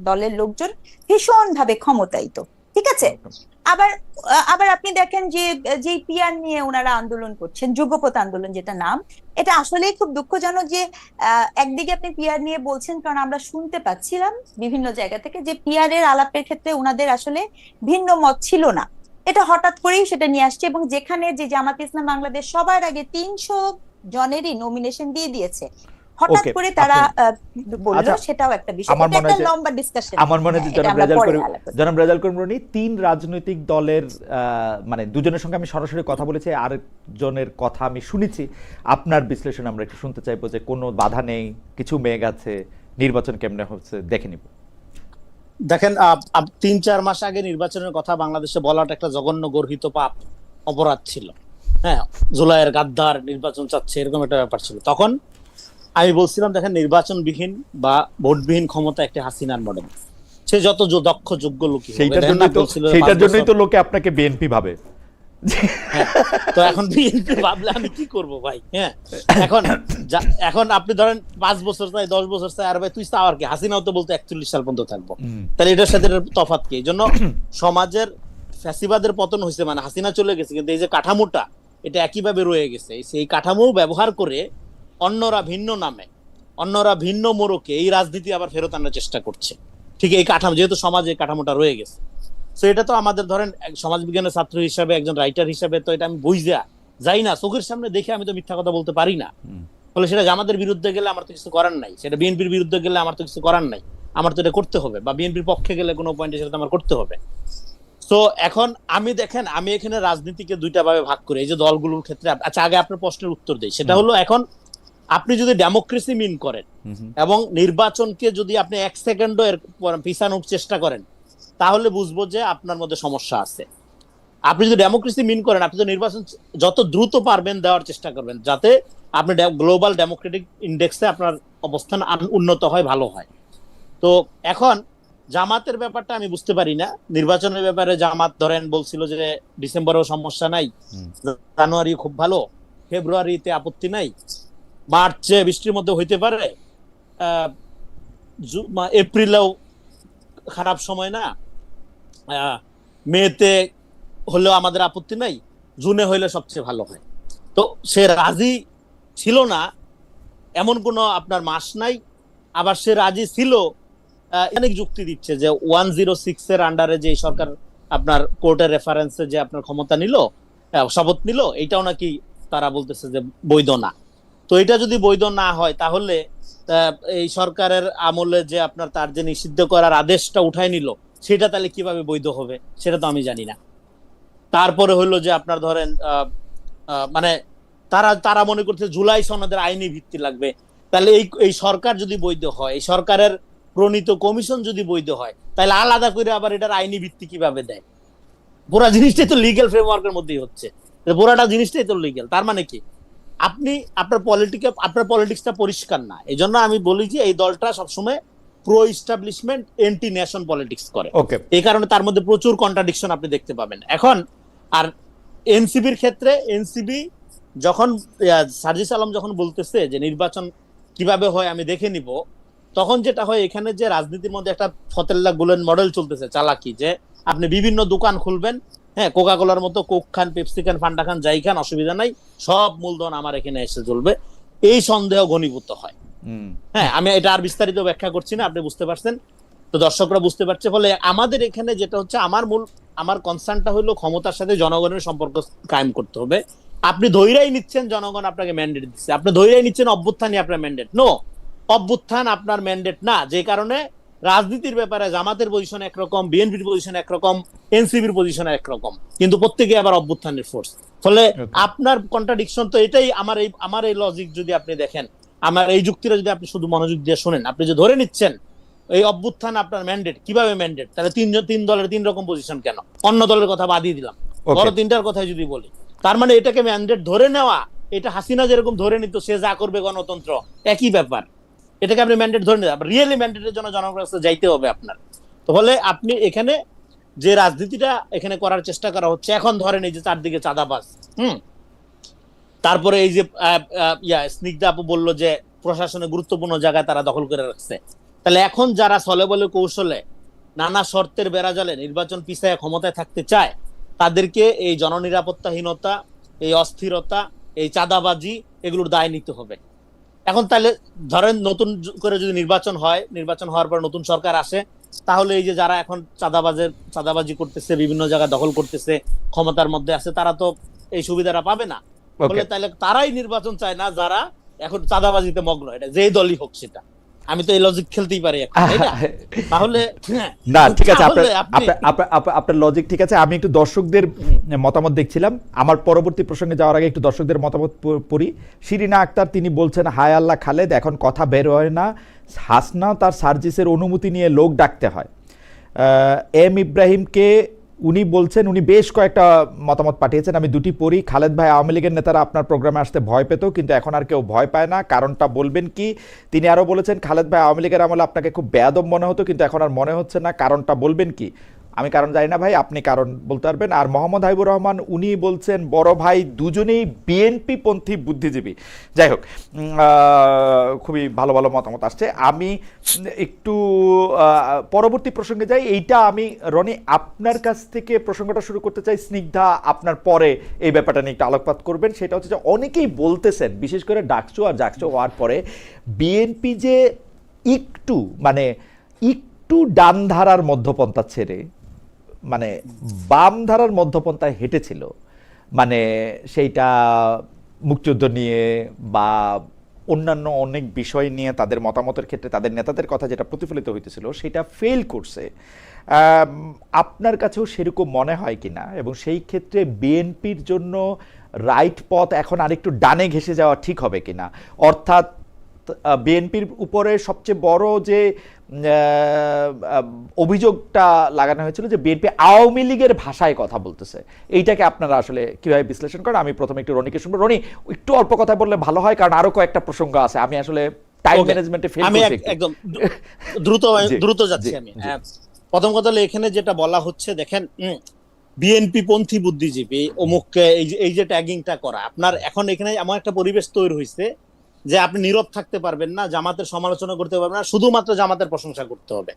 দলের লোকজন ভীষণ ভাবে ক্ষমতায়িত, ঠিক আছে। আবার আপনি দেখেন যে পিআর নিয়ে ওনারা আন্দোলন করছেন, যুগপৎ আন্দোলন যেটা নাম, এটা আসলেই খুব দুঃখজনক যে একদিকে আপনি পিআর নিয়ে বলছেন, কারণ আমরা শুনতে পাচ্ছিলাম বিভিন্ন জায়গা থেকে যে পিআর এর আলাপের ক্ষেত্রে ওনাদের আসলে ভিন্ন মত ছিল না, এটা হঠাৎ করেই সেটা নিয়ে আসছে। এবং যেখানে যে জামাত ইসলাম বাংলাদেশ সবার আগে জনেরই নমিনেশন দিয়ে দিয়েছে, হঠাৎ Okay, করে তারা বললো, আচ্ছা, সেটাও একটা বিষয়, আমার এটা মনে হয় একটা যে- লম্বা ডিসকাশন। আমার মনে হয় যে জনাব রেজাল করিম রনি 3 রাজনৈতিক দলের মানে দুজনের সঙ্গে আমি সরাসরি কথা বলেছি, আরেকজনের কথা আমি শুনেছি। আপনার বিশ্লেষণ আমরা একটু শুনতে চাইবো যে কোনো বাধা নেই, কিছু মেঘ আছে, নির্বাচন কেমনে হচ্ছে দেখে নিব। দেখেন 3-4 মাস আগে নির্বাচনের কথা বাংলাদেশে বলাটা একটা জঘন্য গর্হিত পাপ, অপরাধ ছিল। হ্যাঁ, জুলাইয়ের গাদ্দার নির্বাচন চাচ্ছে, এরকম একটা ব্যাপার ছিল। তখন আমি বলছিলাম, দেখেন, নির্বাচনবিহীন বা ভোটবিহীন ক্ষমতা একটা হাসিনার মডেল। সে যত দক্ষ যোগ্য লোকই হোক, সেইটার দেখেন না, জন্যই তো বলছিল 5 সেইটার জন্যই বছর। তো লোকে আপনাকে বিএনপি ভাবে। হ্যাঁ, তো এখন বিএনপি ভাবলে আমি কি করব ভাই? হ্যাঁ, এখন এখন আপনি ধরেন 5 বছর চাই, 10 বছর চাই, আর ভাই তুই চাও আর কি? হাসিনাও তো বলতে 41 সাল পর্যন্ত থাকবো। তাহলে এটার সাথে এটার তফাৎ কি? এই জন্য সমাজের ফ্যাসিবাদের পতন হয়েছে, মানে হাসিনা চলে গেছে, কিন্তু এই যে কাঠামোটা, এটা একইভাবে রয়ে গেছে। সেই কাঠামো ব্যবহার করে অন্যরা ভিন্ন নামে, অন্যরা ভিন্ন মোড়কে এই রাজনীতি আবার ফেরত আনার চেষ্টা করছে। ঠিক এই কাঠামো, যেহেতু সমাজে কাঠামোটা রয়ে গেছে, তো এটা তো আমাদের ধরেন সমাজবিজ্ঞানের ছাত্র হিসাবে, একজন রাইটার হিসাবে তো এটা আমি বুঝা যাই না, চোখের সামনে দেখে আমি তো মিথ্যা কথা বলতে পারি না। ফলে সেটা জামাতের বিরুদ্ধে গেলে আমার তো কিছু করার নাই, সেটা বিএনপির বিরুদ্ধে গেলে আমার তো কিছু করার নাই, আমার তো এটা করতে হবে, বা বিএনপির পক্ষে গেলে কোনো পয়েন্টে সেটা আমার করতে হবে। তো এখন আমি দেখেন, আমি এখানে রাজনীতিকে দুইটা ভাবে ভাগ করি, এই যে দলগুলোর ক্ষেত্রে। আচ্ছা, আগে আপনার প্রশ্নের উত্তর দেই। সেটা হলো, এখন আপনি যদি ডেমোক্রেসি মিন করেন এবং নির্বাচনকে যদি আপনি 1 সেকেন্ডও এর পিছানোর চেষ্টা করেন, তাহলে বুঝবো যে আপনার মধ্যে সমস্যা আছে। আপনি যদি ডেমোক্রেসি মিন করেন, আপনি তো নির্বাচন যত দ্রুত পারবেন দেওয়ার চেষ্টা করবেন, যাতে আপনি গ্লোবাল ডেমোক্রেটিক ইন্ডেক্সে আপনার অবস্থান উন্নত হয়, ভালো হয়। তো এখন জামাতের ব্যাপারটা আমি বুঝতে পারি না। নির্বাচনের ব্যাপারে জামাত ধরেন বলছিল যে ডিসেম্বরেও সমস্যা নাই, জানুয়ারি খুব ভালো, ফেব্রুয়ারিতে আপত্তি নাই, মার্চে বৃষ্টির মধ্যে হইতে পারে, এপ্রিলেও খারাপ সময় না, মেতে হলেও আমাদের আপত্তি নাই, জুনে হইলে সবচেয়ে ভালো হয়। তো সে রাজি ছিল না এমন কোনো আপনার মাস নাই। আবার সে রাজি ছিল, অনেক যুক্তি দিচ্ছে যে 106 এর আন্ডারে যে সরকার আপনার কোর্টের রেফারেন্সে যে আপনার ক্ষমতা নিল, শপথ নিল, এটাও নাকি তারা বলতেছে যে বৈধ না। তো এটা যদি বৈধ না হয়, তাহলে এই সরকারের আমলে যে আপনার তার যে নিষিদ্ধ করার আদেশটা উঠায় নিল, সেটা তাহলে কিভাবে বৈধ হবে সেটা তো আমি জানি না। তারপরে হলো যে আপনার ধরেন মানে তারা মনে করছে জুলাই সনদের আইনি ভিত্তি লাগবে। তাহলে এই সরকার যদি বৈধ হয়, এই সরকারের প্রণীত কমিশন যদি বৈধ হয়, তাহলে আলাদা করে আবার এটার আইনি ভিত্তি কিভাবে দেয়? পুরা জিনিসটাই তো লিগ্যাল ফ্রেমওয়ার্কের মধ্যেই হচ্ছে, পুরাটা জিনিসটাই তো লিগ্যাল। তার মানে কি? আপনি আপনার পলিটিক্সটা পরিষ্কার না। এই জন্য আমি বলি যে এই দলটা সবসময় pro establishment, anti nation politics করে। এই কারণে তার মধ্যে প্রচুর কন্ট্রাডিকশন আপনি দেখতে পাবেন এখন। আর এনসিবির ক্ষেত্রে, এনসিবি যখন সার্জিস আলম যখন বলতেছে যে নির্বাচন কিভাবে হয় আমি দেখে নিব, তখন যেটা হয়, এখানে যে রাজনীতির মধ্যে একটা ফতেল্লা গুলেন মডেল চলতেছে, চালাকি, যে আপনি বিভিন্ন দোকান খুলবেন, হ্যাঁ, কোকা কোলার মতো কোক খান, পেপসি খান, ফান্ডা খান, যাই খান, অসুবিধা নাই, সব মূলধন আমার এখানে এসে চলবে, এই সন্দেহ ঘনীভূত হয়। হ্যাঁ, আমি এটা আর বিস্তারিত ব্যাখ্যা করছি না, আপনি বুঝতে পারছেন, তো দর্শকরা বুঝতে পারছে। ফলে আমাদের এখানে যেটা হচ্ছে, আমার কনসার্নটা হলো ক্ষমতার সাথে জনগণের সম্পর্ক কায়েম করতে হবে। আপনি ধৈর্যই নিচ্ছেন জনগণ আপনাকে ম্যান্ডেট দিচ্ছে, আপনি ধৈর্যই নিচ্ছেন অভ্যুত্থানই আপনার ম্যান্ডেট। নো, অভ্যুত্থান আপনার ম্যান্ডেট না। যে কারণে রাজনীতির ব্যাপারে জামাতের পজিশন একরকম, বিএনপির পজিশন একরকম, এনসিবির পজিশন একরকম, কিন্তু প্রত্যেকে আবার অভ্যুত্থানের ফোর্স। ফলে আপনার কন্ট্রাডিকশন তো এটাই। আমার এই লজিক যদি আপনি দেখেন, আমার এই যুক্তিটা যদি আপনি শুধু মনোযোগ দিয়ে শোনেন, আপনি যে ধরে নিচ্ছেন এই অভ্যুত্থান আপনার ম্যান্ডেট, কিভাবে ম্যান্ডেট? তাহলে তিন দলের 3 রকম পজিশন কেন? অন্য দলের কথা বাদই দিলাম, বড় 3টার কথাই যদি বলি, তার মানে এটাকে ম্যান্ডেট ধরে নেওয়া, এটা হাসিনা যেরকম ধরে নিত সে যা করবে গণতন্ত্র, একই ব্যাপার। এটাকে আপনি ম্যান্ডেট ধরে নিতে, রিয়েলি ম্যান্ডেটের জন্য জনগণের কাছে যাইতে হবে আপনার। তো বলে আপনি এখানে যে রাজনীতিটা এখানে করার চেষ্টা করা হচ্ছে, এখন ধরেন এই যে চারদিকে চাঁদাবাজ, তারপরে এই যে স্নিগ্ধা আপু বললো যে প্রশাসনে গুরুত্বপূর্ণ জায়গায় তারা দখল করে রাখছে, তাহলে এখন যারা ছলে বলে কৌশলে নানা শর্তের বেড়াজালে নির্বাচন পিছায় ক্ষমতায় থাকতে চায়, তাদেরকে এই জননিরাপত্তাহীনতা, এই অস্থিরতা, এই চাঁদাবাজি, এগুলোর দায় নিতে হবে। এখন তাহলে ধরেন নতুন করে যদি নির্বাচন হয়, নির্বাচন হওয়ার পর নতুন সরকার আসে, তাহলে এই যে যারা এখন চাঁদাবাজি করতেছে, বিভিন্ন জায়গা দখল করতেছে, ক্ষমতার মধ্যে আছে, তারা তো এই সুবিধাটা পাবে না। বলে তাহলে তারাই নির্বাচন চায় না যারা এখন চাঁদাবাজিতে মগ্ন, এটা যেই দলই হোক সেটা। আমি তো এই লজিক খেলতেই পারি এখন, তাই না? তাহলে না ঠিক আছে, আপনার লজিক ঠিক আছে। আমি একটু দর্শকদের মতামত দেখছিলাম, আমার পরবর্তী প্রসঙ্গে যাওয়ার আগে একটু দর্শকদের মতামত পড়ি। শিরিনা আক্তার তিনি বলছেন, হায় আল্লাহ খালেদ, এখন কথা বের হয় না, হাসনা তার সার্জিসের অনুমতি নিয়ে লোক ডাকতে হয়। এম ইব্রাহিমকে উনি বলছেন, উনি বেশ কয়েকটা মতামত পাঠিয়েছেন, আমি দুটি পড়ি। খালেদ ভাই, আওয়ামী লীগের নেতারা আপনার প্রোগ্রামে আসতে ভয় পেত, কিন্তু এখন আর কেউ ভয় পায় না, কারণটা বলবেন কি? তিনি আরও বলেছেন, খালেদ ভাই, আওয়ামী লীগের আমলে আপনাকে খুব বেয়াদব মনে হতো, কিন্তু এখন আর মনে হচ্ছে না, কারণটা বলবেন কি? আমি কারণ জানি না ভাই, আপনি কারণ বলতে পারবেন। আর মোহাম্মদ হাবিবুর রহমান উনি বলছেন, বড় ভাই দুজনেই বিএনপি পন্থী বুদ্ধিজীবী। যাই হোক, খুবই ভালো ভালো মতামত আসছে। আমি একটু পরবর্তী প্রসঙ্গে যাই। এইটা আমি রনি আপনার কাছ থেকে প্রসঙ্গটা শুরু করতে চাই, স্নিগ্ধা আপনার পরে এই ব্যাপারটা নিয়ে একটু আলোকপাত করবেন। সেটা হচ্ছে যে অনেকেই বলতেছেন, বিশেষ করে ডাকসু আর জাকসু হওয়ার পরে বিএনপি যে একটু ডান ধারার মধ্যপন্থা ছেড়ে মানে বাম ধারার মধ্যপন্থায় হেঁটেছিল, মানে সেইটা মুক্তিযুদ্ধ নিয়ে বা অন্যান্য অনেক বিষয় নিয়ে তাদের মতামতের ক্ষেত্রে তাদের নেতাদের কথা যেটা প্রতিফলিত হইতেছিল সেটা ফেল করছে। আপনার কাছেও সেরকম মনে হয় কিনা? এবং সেই ক্ষেত্রে বিএনপির জন্য রাইট পথ এখন আরেকটু ডানে ঘেঁষে যাওয়া ঠিক হবে কিনা? অর্থাৎ বিএনপির উপরে সবচেয়ে বড় যে অভিযোগটা লাগানো হয়েছিল যে বিএনপি আওয়ামী লীগের ভাষায় কথা বলতেছে, এইটাকে আপনারা আসলে কিভাবে বিশ্লেষণ করেন? আমি প্রথমে একটু রনিকে শুনবো। রনি, একটু অল্প কথা বললে ভালো হয়, কারণ আরো কয়েকটা প্রসঙ্গ আছে। আমি আসলে টাইম ম্যানেজমেন্টে ফেল করছি। আমি একদম দ্রুত যাচ্ছি। আমি প্রথম কথা হলো, এখানে যেটা বলা হচ্ছে, দেখেন, বিএনপি পন্থী বুদ্ধিজীবী অমুককে এই যে ট্যাগিংটা করা, আপনার এখন এখানে এমন একটা পরিবেশ তৈরি হয়েছে যে আপনি নীরব থাকতে পারবেন না, জামাতের সমালোচনা করতে পারবেন না, শুধুমাত্র জামাতের প্রশংসা করতে হবে।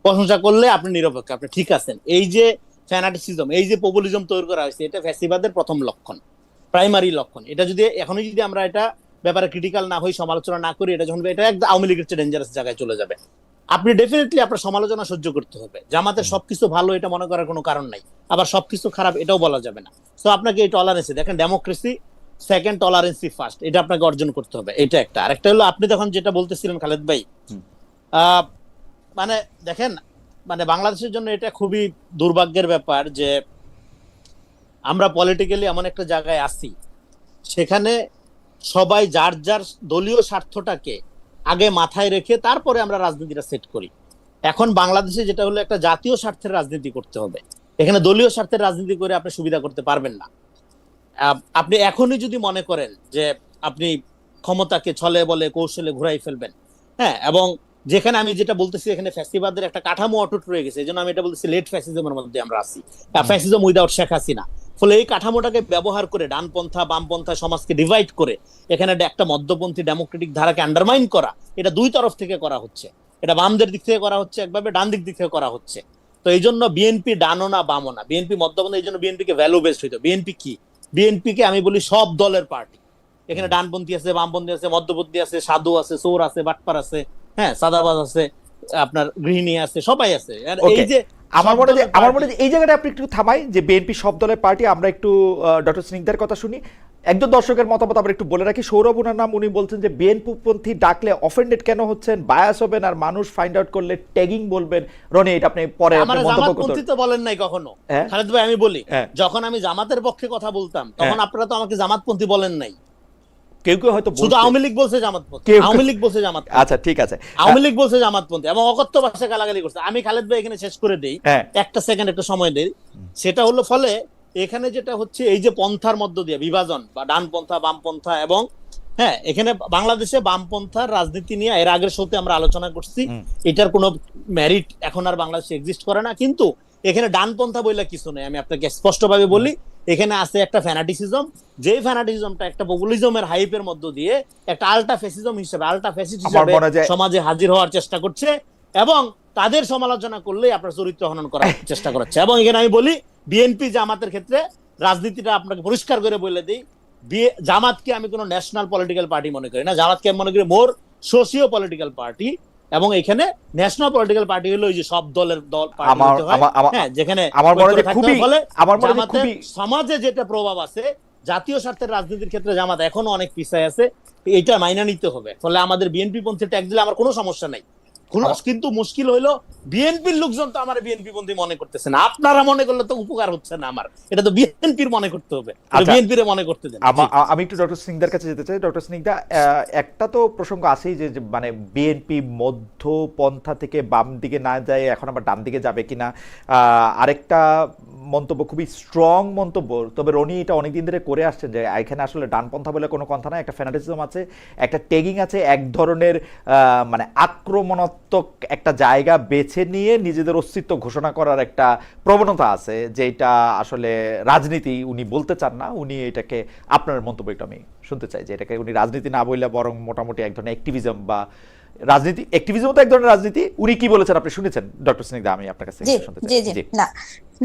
প্রশংসা করলে আপনি নিরপেক্ষ, আপনি ঠিক আছেন। এই যে ফ্যানাটিসিজম, এই যে পপুলিজম তৈরি করা হয়েছে, এটা ফ্যাসিবাদের প্রথম লক্ষণ, প্রাইমারি লক্ষণ। এটা যদি এখনই যদি আমরা এটা ব্যাপারে ক্রিটিক্যাল না হই, সমালোচনা না করি, এটা যখন এটা একদম আওয়ামী লীগের চেয়ে ডেঞ্জারাস জায়গায় চলে যাবে। আপনি ডেফিনেটলি আপনার সমালোচনা সহ্য করতে হবে। জামাতের সবকিছু ভালো এটা মনে করার কোনো কারণ নাই, আবার সবকিছু খারাপ এটাও বলা যাবে না। তো আপনাকে এই টলারেন্সে, দেখেন, ডেমোক্রেসি সেকেন্ড, টলারেন্সি ফার্স্ট, এটা আপনাকে অর্জন করতে হবে। এটা একটা। আরেকটা হলো, আপনি তখন যেটা বলতেছিলেন খালেদ ভাই, মানে দেখেন, মানে বাংলাদেশের জন্য এটা খুবই দুর্ভাগ্যের ব্যাপার যে আমরা পলিটিক্যালি এমন একটা জায়গায় আছি, সেখানে সবাই যার যার দলীয় স্বার্থটাকে আগে মাথায় রেখে তারপরে আমরা রাজনীতিটা সেট করি। এখন বাংলাদেশে যেটা হলো, একটা জাতীয় স্বার্থের রাজনীতি করতে হবে। এখানে দলীয় স্বার্থের রাজনীতি করে আপনি সুবিধা করতে পারবেন না। আপনি এখনই যদি মনে করেন যে আপনি ক্ষমতাকে ছলে বলে কৌশলে ঘুরাই ফেলবেন, হ্যাঁ, এবং যেখানে আমি যেটা বলতেছি, এখানে ফ্যাসিবাদের একটা কাঠামো অটুট রয়ে গেছে, এই জন্য আমি এটা বলতেছি লেট ফ্যাসিজমের মধ্যে আমরা আছি, ফ্যাসিজম উইদাউট শেখ হাসিনা। ফলে এই কাঠামোটাকে ব্যবহার করে ডানপন্থা বামপন্থা সমাজকে ডিভাইড করে এখানে একটা মধ্যপন্থী ডেমোক্রেটিক ধারাকে আন্ডারমাইন করা, এটা দুই তরফ থেকে করা হচ্ছে। এটা বামদের দিক থেকে করা হচ্ছে একভাবে, ডান দিক থেকে করা হচ্ছে। তো এই জন্য বিএনপি ডানো না বামও না, বিএনপি মধ্যপন্থী। এই জন্য বিএনপিকে ভ্যালু বেসড হইতো। বিএনপি কি? বিএনপিকে আমি বলি সব দলের পার্টি। এখানে ডানপন্থী আছে, বামপন্থী আছে, মধ্যপন্থী আছে, সাধু আছে, চোর আছে, বাটপার আছে, হ্যাঁ, সাদাবাজ আছে, আপনার গৃহিণী আছে, সবাই আছে। এই যে আমার মনে হয় এই জায়গাটা আপনি একটু থামাই, যে বিএনপি সব দলের পার্টি। আমরা একটু ডক্টর স্নিগ্ধার কথা শুনি, একজন দর্শকের মতামত আমরা একটু বলে রাখি। সৌরভ ওনার নাম, উনি বলছেন যে বিএনপি পন্থী ডাকলে অফেন্ডেড কেন হচ্ছেন, বায়াস হবেন, আর মানুষ ফাইন্ড আউট করলে ট্যাগিং বলবেন। রনি, এটা আপনি পরে জামাতপন্থী তো বলেন নাই কখনো খালেদ ভাই। আমি বলি, যখন আমি জামাতের পক্ষে কথা বলতাম তখন আপনারা তো আমাকে জামাতপন্থী বলেন নাই। কেউ কেউ হয়তো শুধু আওয়ামী লীগ বলছে জামাতপন্থী, আওয়ামী লীগ বলছে জামাত। আচ্ছা, ঠিক আছে, আওয়ামী লীগ বলছে জামাতপন্থী এবং অকথ্য ভাষায় গালাগালি করছে। আমি খালেদ ভাই এখানে শেষ করে দেই, একটা সেকেন্ড একটা সময় দেই। সেটা হলো, ফলে এখানে যেটা হচ্ছে, এই যে পন্থার মধ্য দিয়ে বিভাজন বা ডানপন্থা বামপন্থা, এবং হ্যাঁ, এখানে বাংলাদেশে বামপন্থার রাজনীতি নিয়ে এর আগের শোতে আমরা আলোচনা করছি। এটার কোনো মেরিট এখন আর বাংলাদেশে এক্সিস্ট করে না। কিন্তু এখানে ডানপন্থা বইলে কিছু নেই। আমি আপনাকে স্পষ্টভাবে বলি, এখানে আছে একটা ফ্যানাটিসিজম, যে ফ্যানাটিসিজমটা একটা পপুলিজমের হাইপের মধ্য দিয়ে একটা আল্টা ফ্যাসিজম হিসেবে, আল্টা ফ্যাসিস্ট হিসেবে সমাজে হাজির হওয়ার চেষ্টা করছে, এবং তাদের সমালোচনা করলেই আপনার চরিত্র হনন করার চেষ্টা করছে। এবং এখানে আমি বলি, বিএনপি জামাতের ক্ষেত্রে রাজনীতিটা আপনাকে পরিষ্কার করে বলে দিই, জামাতকে আমি কোনো ন্যাশনাল পলিটিক্যাল পার্টি মনে করি না। জামাতকে আমি মনে করি মোর সোশিও পলিটিক্যাল পার্টি। এবং এখানে ন্যাশনাল পলিটিক্যাল পার্টি হলো ওই যে সব দলের দল, যেখানে সমাজে যেটা প্রভাব আছে জাতীয় স্বার্থের রাজনীতির ক্ষেত্রে জামাত এখনো অনেক পিছায় আছে, এটা মাইনা নিতে হবে। ফলে আমাদের বিএনপি পন্থী ট্যাগ দিলে আমার কোনো সমস্যা নাই। কিন্তু মুশকিল হইলো বিএনপির লোকজন তো আমার বিএনপি পন্থী মনে করতেছে না, আপনারা মনে করলে তো উপকার হচ্ছে না আমার, এটা তো বিএনপির মনে করতে হবে, বিএনপির মনে করতে দেন। আমি একটু ডক্টর সিংদার কাছে যেতে চাই। ডক্টর সিংদা, একটা তো প্রসঙ্গ আছেই যে মানে বিএনপি মধ্যপন্থা থেকে বাম দিকে না যায়, এখন আবার ডান দিকে যাবে কিনা। আরেকটা মন্তব্য, খুবই স্ট্রং মন্তব্য, তবে রনি এটা অনেকদিন ধরে করে আসছেন যে এখানে আসলে ডানপন্থা বলে কোনো কথা না, একটা ফ্যানাটিজম আছে, একটা টেগিং আছে, এক ধরনের মানে আক্রমণাত্মক একটা জায়গা বেছে নিয়ে নিজেদের অস্তিত্ব ঘোষণা করার একটা প্রবণতা আছে, যেটা আসলে রাজনীতি উনি বলতে চান না। উনি এটাকে, আপনার মন্তব্য একটু আমি শুনতে চাই, যে এটাকে উনি রাজনীতি না বললে বরং মোটামুটি এক ধরনের অ্যাক্টিভিজম বা রাজনীতি, অ্যাক্টিভিজম তো এক ধরনের রাজনীতি। উনি কি বলেছেন আপনি শুনেছেন ডক্টর স্নিগ্ধা? আমি আপনার কাছে শুনতে চাই। জি না,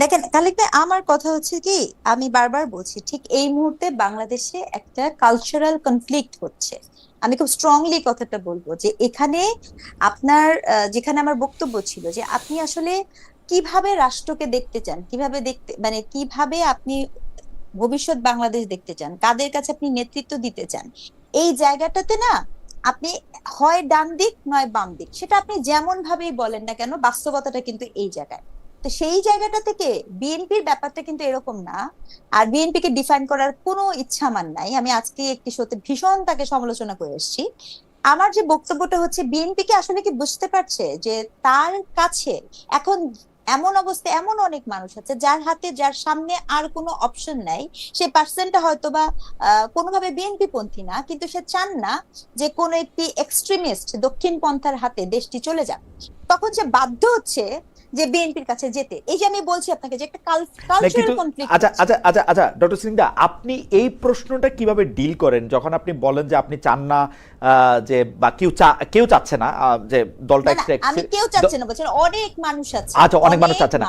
দেখেন তাহলে আমার কথা হচ্ছে কি, আমি বারবার বলছি ঠিক এই মুহূর্তে বাংলাদেশে একটা কালচারাল কনফ্লিক্ট হচ্ছে। আমি খুব স্ট্রংলি কথাটা বলবো যে এখানে আপনার যেখানে আমার বক্তব্য ছিল যে আপনি আসলে কিভাবে রাষ্ট্রকে দেখতে চান, কিভাবে দেখতে মানে কিভাবে আপনি ভবিষ্যৎ বাংলাদেশ দেখতে চান, কাদের কাছে আপনি নেতৃত্ব দিতে চান, এই জায়গাটাতে না আপনি হয় ডান দিক নয় বাম দিক, সেটা আপনি যেমন ভাবেই বলেন না কেন, বাস্তবতাটা কিন্তু এই জায়গায়। তো সেই জায়গাটা থেকে বিএনপির ব্যাপারটা কিন্তু এরকম না। আর বিএনপি কে ডিফাইন করার কোনো ইচ্ছা আমার নাই। আমি আজকে একটি শোতে ভীষণ তাকে সমালোচনা করে এসেছি। আমার যে বক্তব্যটা হচ্ছে, বিএনপি কি আসলে কি বুঝতে পারছে যে তার কাছে এখন এমন অবস্থা, এমন অনেক মানুষ আছে যার হাতে, যার সামনে আর কোনো অপশন নাই। সে পার্সনটা হয়তো বা কোনোভাবে বিএনপি পন্থী না, কিন্তু সে চান না যে কোনো একটি এক্সট্রিমিস্ট দক্ষিণ পন্থার হাতে দেশটি চলে যাক। তখন সে বাধ্য হচ্ছে যে বিএনপির কাছে যেতে। এই যে আমি বলছি আপনাকে যে একটা কালচারাল কনফ্লিক্ট। আচ্ছা ডক্টর সিংদা, আপনি এই প্রশ্নটা কিভাবে ডিল করেন যখন আপনি বলেন যে আপনি চান না যে, বা কেউ চাচ্ছে না যে দলটা, আমি কেউ চাচ্ছে না বলছেন, অনেক মানুষ আছে। আচ্ছা, অনেক মানুষ চাচ্ছে না,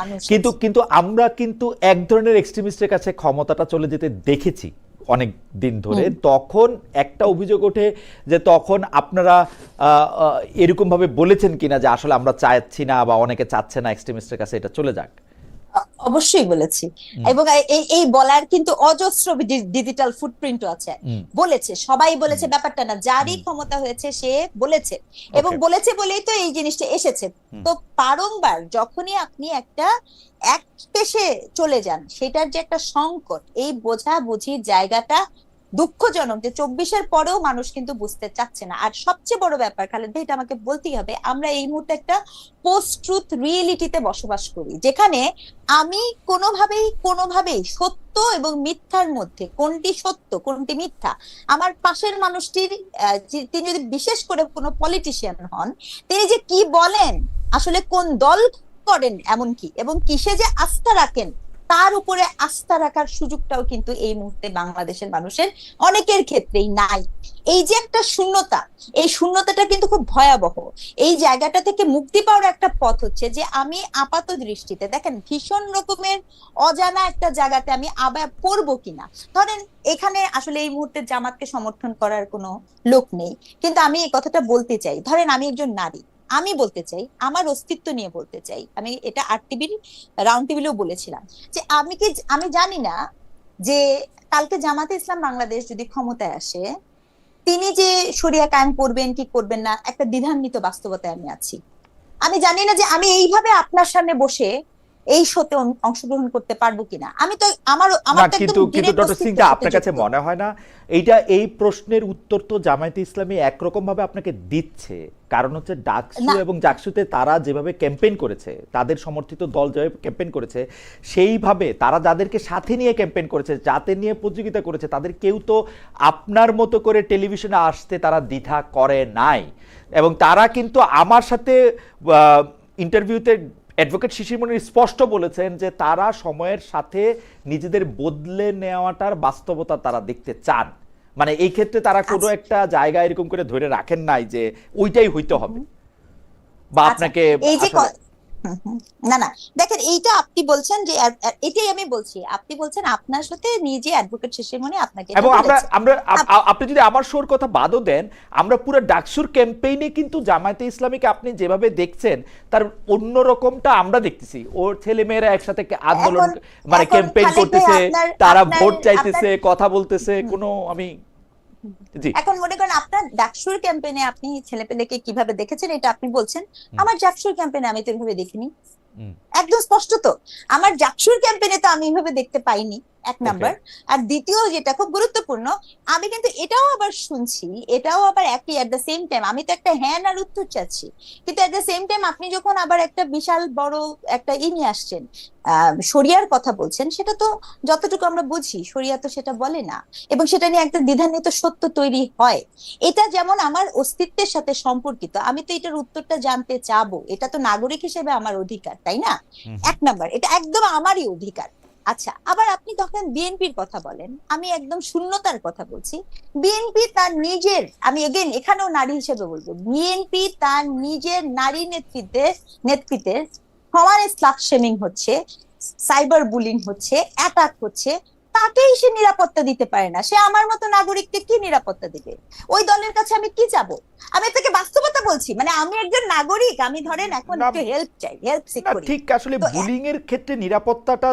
কিন্তু আমরা কিন্তু এক ধরনের এক্সট্রিমিস্টের কাছে ক্ষমতাটা চলে যেতে দেখেছি অনেক দিন ধরে। তখন একটা অভিযোগ ওঠে যে তখন আপনারা এরকম ভাবে বলেছেন কিনা যে আসলে আমরা চাচ্ছি না, বা অনেকে চাচ্ছে না এক্সট্রিমিস্টের কাছে এটা চলে যাক। অবশ্যই বলেছি, এবং এই বলার কিন্তু অজস্র ডিজিটাল ফুটপ্রিন্টও আছে। বলেছে, সবাই বলেছে, ব্যাপারটা না, যারই ক্ষমতা হয়েছে সে বলেছে, এবং বলেছে বলেই তো এই জিনিসটা এসেছে। তো বারংবার যখনই আপনি একটা এক পেশে চলে যান, সেটার যে একটা সংকট, এই বোঝাবুঝির জায়গাটা দুঃখজনক যে 24-এর পরেও মানুষ কিন্তু বুঝতে চাচ্ছে না। আর সবচেয়ে বড় ব্যাপার খালেদ ভাই, এটা আমাকে বলতেই হবে, আমরা এই মুহূর্তে একটা পোস্ট ট্রুথ রিয়েলিটিতে বসবাস করি, যেখানে আমি কোনোভাবেই সত্য এবং মিথ্যার মধ্যে কোনটি সত্য কোনটি মিথ্যা, আমার পাশের মানুষটির তিনি যদি বিশেষ করে কোনো পলিটিশিয়ান হন, তিনি যে কি বলেন, আসলে কোন দল করেন, এমনকি এবং কিসে যে আস্থা রাখেন, তার উপরে আস্থা রাখার সুযোগটাও কিন্তু এই মুহূর্তে বাংলাদেশের মানুষের অনেকের ক্ষেত্রেই নাই। এই যে একটা শূন্যতা, এই শূন্যতাটা কিন্তু খুব ভয়াবহ। এই জায়গাটা থেকে মুক্তি পাওয়ার একটা পথ হচ্ছে যে আমি আপাত দৃষ্টিতে, দেখেন, ভীষণ রকমের অজানা একটা জায়গাতে আমি আবার পড়বো কিনা। ধরেন এখানে আসলে এই মুহূর্তে জামাতকে সমর্থন করার কোনো লোক নেই, কিন্তু আমি এই কথাটা বলতে চাই। ধরেন আমি একজন নারী, আমি বলতে চাই, আমার অস্তিত্ব নিয়ে বলতে চাই, আমি এটা আরটিভির রাউন্ড টেবিলেও বলেছিলাম যে আমি জানি না যে কালকে জামাতে ইসলাম বাংলাদেশ যদি ক্ষমতায় আসে, তিনি যে শরিয়া কায়েম করবেন কি করবেন না, একটা দ্বিধান্বিত বাস্তবতায় আমি আছি। আমি জানি না যে আমি এইভাবে আপনার সামনে বসে এই শোতে অংশগ্রহণ করতে পারবো কিনা। আমি তো আমার কিন্তু ডক্টর সিংদা, আপনার কাছে মনে হয় না এই প্রশ্নের উত্তর তো জামায়াতে ইসলামী একরকম ভাবে আপনাকে দিচ্ছে? কারণ হচ্ছে ডাকসু এবং জাকসুতে তারা যেভাবে ক্যাম্পেইন করেছে, তাদের সমর্থিত দল যেভাবে ক্যাম্পেইন করেছে, সেইভাবে তারা যাদেরকে সাথে নিয়ে ক্যাম্পেইন করেছে, যাতে নিয়ে প্রতিযোগিতা করেছে, তাদের কেউ তো আপনার মতো করে টেলিভিশনে আসতে তারা দ্বিধা করে নাই। এবং তারা কিন্তু আমার সাথে ইন্টারভিউতে অ্যাডভোকেট শিশির মনির স্পষ্ট বলেছেন যে তারা সময়ের সাথে নিজেদের বদলে নেওয়াটার বাস্তবতা তারা দেখতে চান। মানে এই ক্ষেত্রে তারা কোনো একটা জায়গা এরকম করে ধরে রাখেন নাই যে ওইটাই হইতে হবে, বা আপনাকে হুম, হুম। না না, দেখেন এইটা আপনি বলছেন যে এটাই আমি বলছি, আপনি বলছেন আপনার সাথে নিজে অ্যাডভোকেট শেষেমনি আপনাকে এটা এবং আমরা বলেছে। আমরা আপ- আপনি যদি আমার শোর কথা বাদও দেন, আমরা পুরো ডাকসুর ক্যাম্পেইনে কিন্তু জামায়াতে ইসলামীকে আপনি যেভাবে দেখছেন তার অন্য রকমটা আমরা দেখতেছি। ওর ছেলে মেয়েরা একসাথে আন্দোলন এখন মানে এখন ক্যাম্পেইন খালেদ ভাই করতেছে, আপনার তারা আপনার ভোট আপনার চাইতেছে, কথা বলতেছে, কোনো আমি জি। এখন মনে করেন আপনার ডাকসুর ক্যাম্পেইনে আপনি ছেলেপেলেকে কিভাবে দেখেছেন এটা আপনি বলছেন, হুম, আমার ডাকসুর ক্যাম্পেইনে আমি তো এভাবে দেখিনি। হুম, একদম স্পষ্ট তো, আমার জাকসুর ক্যাম্পেইনে তো আমি এইভাবে দেখতে পাইনি, এক ওকে। নাম্বার। আর দ্বিতীয় যেটা খুব গুরুত্বপূর্ণ, আমি কিন্তু এটাও আবার শুনছি, এটাও আবার একই এট দ্য সেম টাইম, আমি তো একটা হ্যাঁ আর উত্তর চাচ্ছি, কিন্তু এট দ্য সেম টাইম আপনি যখন আবার একটা বিশাল বড় একটা নিয়ে আসছেন, শরিয়ার কথা বলছেন, সেটা তো যতটুকু আমরা বুঝি শরিয়া তো সেটা বলে না, এবং সেটা নিয়ে একটা দ্বিধান্বিত সত্য তৈরি হয়। এটা যেমন আমার অস্তিত্বের সাথে সম্পর্কিত, আমি তো এটার উত্তরটা জানতে চাবো, এটা তো নাগরিক হিসেবে আমার অধিকার, তাই না? হুম, হুম। এক নাম্বার, এটা একদম আমারই অধিকার। আচ্ছা, আবার আপনি তখন বিএনপির কথা বলেন, আমি একদম শূন্যতার কথা বলছি। বিএনপি তার নিজের, আমি এগেন এখানেও নারী হিসেবে বলবো, বিএনপি তার নিজের নারী নেতৃত্বে সমানে স্লাট শেমিং হচ্ছে, সাইবার বুলিং হচ্ছে, অ্যাটাক হচ্ছে, তাকেই সে নিরাপত্তা দিতে পারে না, সে আমার মতো নাগরিককে কি নিরাপত্তা দিবে? ওই দলের কাছে আমি কি যাব? আমি তাকে বাস্তবতা বলছি, মানে আমি একজন নাগরিক, আমি ধরেন এখন না, একটু হেল্প চাই, হেল্প সিক না করি, ঠিক আসলে তো বুলিং এর ক্ষেত্রে নিরাপত্তাটা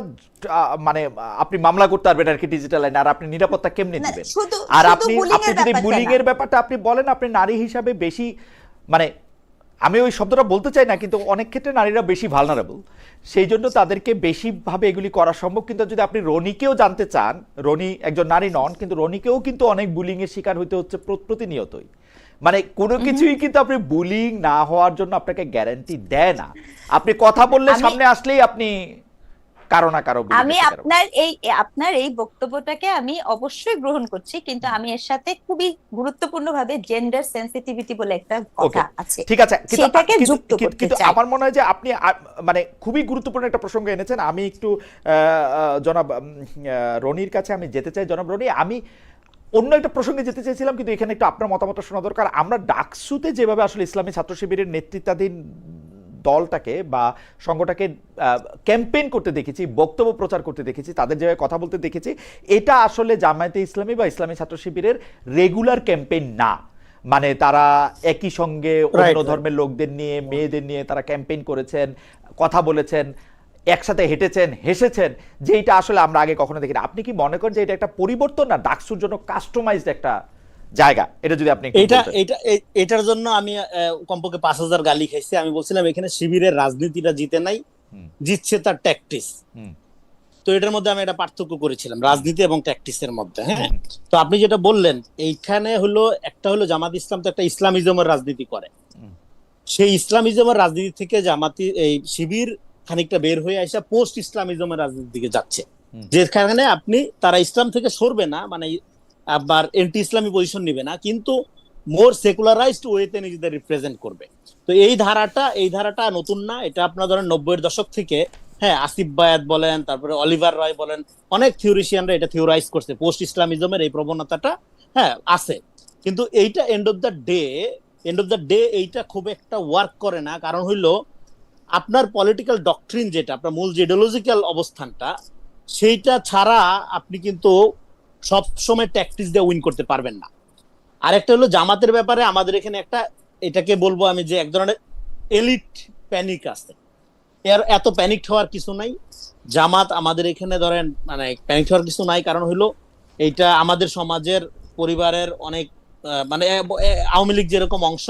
মানে আপনি মামলা করতে পারবেন আর কি ডিজিটাল লাইন, আর আপনি নিরাপত্তা কেমনে না, দিবেন? শুধু আর শুধু আপনি বুলিং আপনি এর যদি ব্যাপারটা বুলিং না। এর ব্যাপারটা আপনি বলেন, আপনি নারী হিসাবে বেশি মানে আমি ওই শব্দটা বলতে চাই না, কিন্তু অনেক ক্ষেত্রে নারীরা বেশি ভালনারেবল, সেই জন্য তাদেরকে বেশিভাবে এগুলি করা সম্ভব। কিন্তু যদি আপনি রনিকেও জানতে চান, রনি একজন নারী নন, কিন্তু রনিকেও কিন্তু অনেক বুলিং এর শিকার হইতে হচ্ছে প্রতিনিয়তই। মানে কোনো কিছুই কিন্তু আপনি বুলিং না হওয়ার জন্য আপনাকে গ্যারান্টি দেয় না। আপনি কথা বললে আমি সামনে আসলেই আপনি কারো না কারো বুলিং আমি এর শিকার হবেন। আপনার এই বক্তব্যটাকে আমি অবশ্যই গ্রহণ করছি, কিন্তু আমি এর সাথে খুবই গুরুত্বপূর্ণ ভাবে জেন্ডার সেন্সিটিভিটি বলে একটা ওকে, কথা আছে, ঠিক আছে, কিন্তু সেটাকে যুক্ত করতে কিন্তু চাই। আমার মনে হয় যে আপনি মানে খুবই গুরুত্বপূর্ণ একটা প্রসঙ্গ এনেছেন। আমি একটু জনাব রনির কাছে আমি যেতে চাই। জনাব রনি, আমি অন্য একটা প্রসঙ্গে যেতে চাইছিলাম, কিন্তু এখানে একটু আপনার মতামত শোনা দরকার। আমরা ডাকসুতে যেভাবে আসলে ইসলামী ছাত্র শিবিরের নেতৃত্বাধীন দলটাকে বা সংঘটাকে ক্যাম্পেইন করতে দেখেছি, বক্তব্য প্রচার করতে দেখেছি, তাদের যেভাবে কথা বলতে দেখেছি, এটা আসলে জামায়াতে ইসলামী বা ইসলামী ছাত্র শিবিরের রেগুলার ক্যাম্পেইন না। মানে তারা একই সঙ্গে অন্য ধর্মের লোকদের নিয়ে, মেয়েদের নিয়ে তারা ক্যাম্পেইন করেছেন, কথা বলেছেন, একসাথে হেঁটেছেন, হেসেছেন, যেটা আসলে আমরা আগে কখনো দেখিনি। আপনি কি মনে করেন যে এটা একটা পরিবর্তন, না ডাকসুর জন্য কাস্টমাইজড একটা জায়গা? এটা যদি আপনি একটু এটা বলতেন। এটা এটার জন্য আমি কমপক্ষে 5,000 গালি খাইছি। আমি বলছিলাম এখানে শিবিরের রাজনীতিটা জিতে নাই, হুম, জিতছে তার ট্যাকটিস। হুম, তো এটার মধ্যে আমি একটা পার্থক্য করেছিলাম রাজনীতি এবং ট্যাকটিসের মধ্যে। হুম, হ্যাঁ, হুম, তো আপনি যেটা বললেন, এইখানে হলো একটা হলো জামাত ইসলাম তো একটা ইসলামিজমের রাজনীতি করে, হুম, সেই ইসলামিজমের রাজনীতি থেকে জামাতি এই শিবির খানিকটা বের হয়ে আসা পোস্ট ইসলামিজমের রাজনীতির দিকে যাচ্ছে, হুম, যেখানে আপনি তারা ইসলাম থেকে সরবে না, মানে আবার এন্টি ইসলামী পজিশন নিবে না, কিন্তু মোর সেকুলারাইজড ওয়েতে নিজেদের রিপ্রেজেন্ট করবে। তো এই ধারাটা নতুন না, এটা আপনার ধরেন 90-এর দশক থেকে, হ্যাঁ, আসিফ বায়াত বলেন, তারপরে অলিভার রয় বলেন, অনেক থিওরিশিয়ানরা এটা থিওরাইজ করছে, পোস্ট ইসলামিজমের এই প্রবণতাটা হ্যাঁ আছে। কিন্তু এইটা এন্ড অফ দ্য ডে এইটা খুব একটা ওয়ার্ক করে না, কারণ হইলো আপনার পলিটিক্যাল ডকট্রিন, যেটা আপনার মূল যে ইডিওলজিক্যাল অবস্থানটা, সেইটা ছাড়া আপনি কিন্তু সব সময় ট্যাকটিক্স দিয়ে উইন করতে পারবেন না। আরেকটা হলো জামাতের ব্যাপারে আমাদের এখানে একটা, এটাকে বলবো আমি যে এক ধরনের এলিট প্যানিক আছে। এর এত প্যানিক হওয়ার কিছু নাই। জামাত আমাদের এখানে ধরেন মানে প্যানিক হওয়ার কিছু নাই, কারণ হলো এইটা আমাদের সমাজের পরিবারের অনেক মানে আওয়ামী লীগ যেরকম অংশ,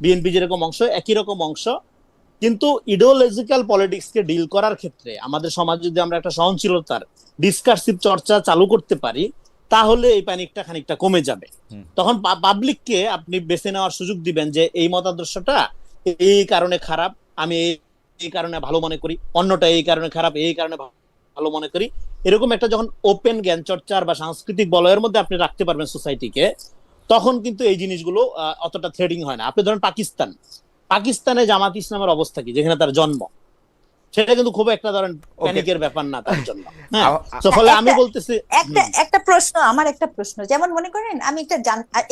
বিএনপি যেরকম অংশ, একই রকম অংশ। কিন্তু ইডিওলজিক্যাল পলিটিক্স কে ডিল করার ক্ষেত্রে আমাদের সমাজ যদি আমরা একটা সহনশীলতার ডিসকার্সিভ চর্চা চালু করতে পারি, তাহলে এই প্যানিকটা খানিকটা কমে যাবে। হুম, তখন পাবলিককে আপনি বেছে নেওয়ার সুযোগ দিবেন যে এই মতাদর্শটা এই কারণে খারাপ, আমি এই কারণে ভালো মনে করি, অন্যটা এই কারণে খারাপ, এই কারণে ভালো মনে করি। এরকম একটা যখন ওপেন জ্ঞান চর্চার বা সাংস্কৃতিক বলয়ের মধ্যে আপনি রাখতে পারবেন সোসাইটিকে, তখন কিন্তু এই জিনিসগুলো অতটা থ্রেডিং হয় না। আপনি ধরেন পাকিস্তানে জামাত ইসলামের অবস্থা কি, যেখানে তার জন্ম, সেটা কিন্তু খুব একটা ধরেন Okay. প্যানিকের ব্যাপার না তার জন্য। হ্যাঁ, আ- তো ফলে আমি একটা- বলতেছি একটা প্রশ্ন, আমার একটা প্রশ্ন, যেমন মনে করেন আমি একটা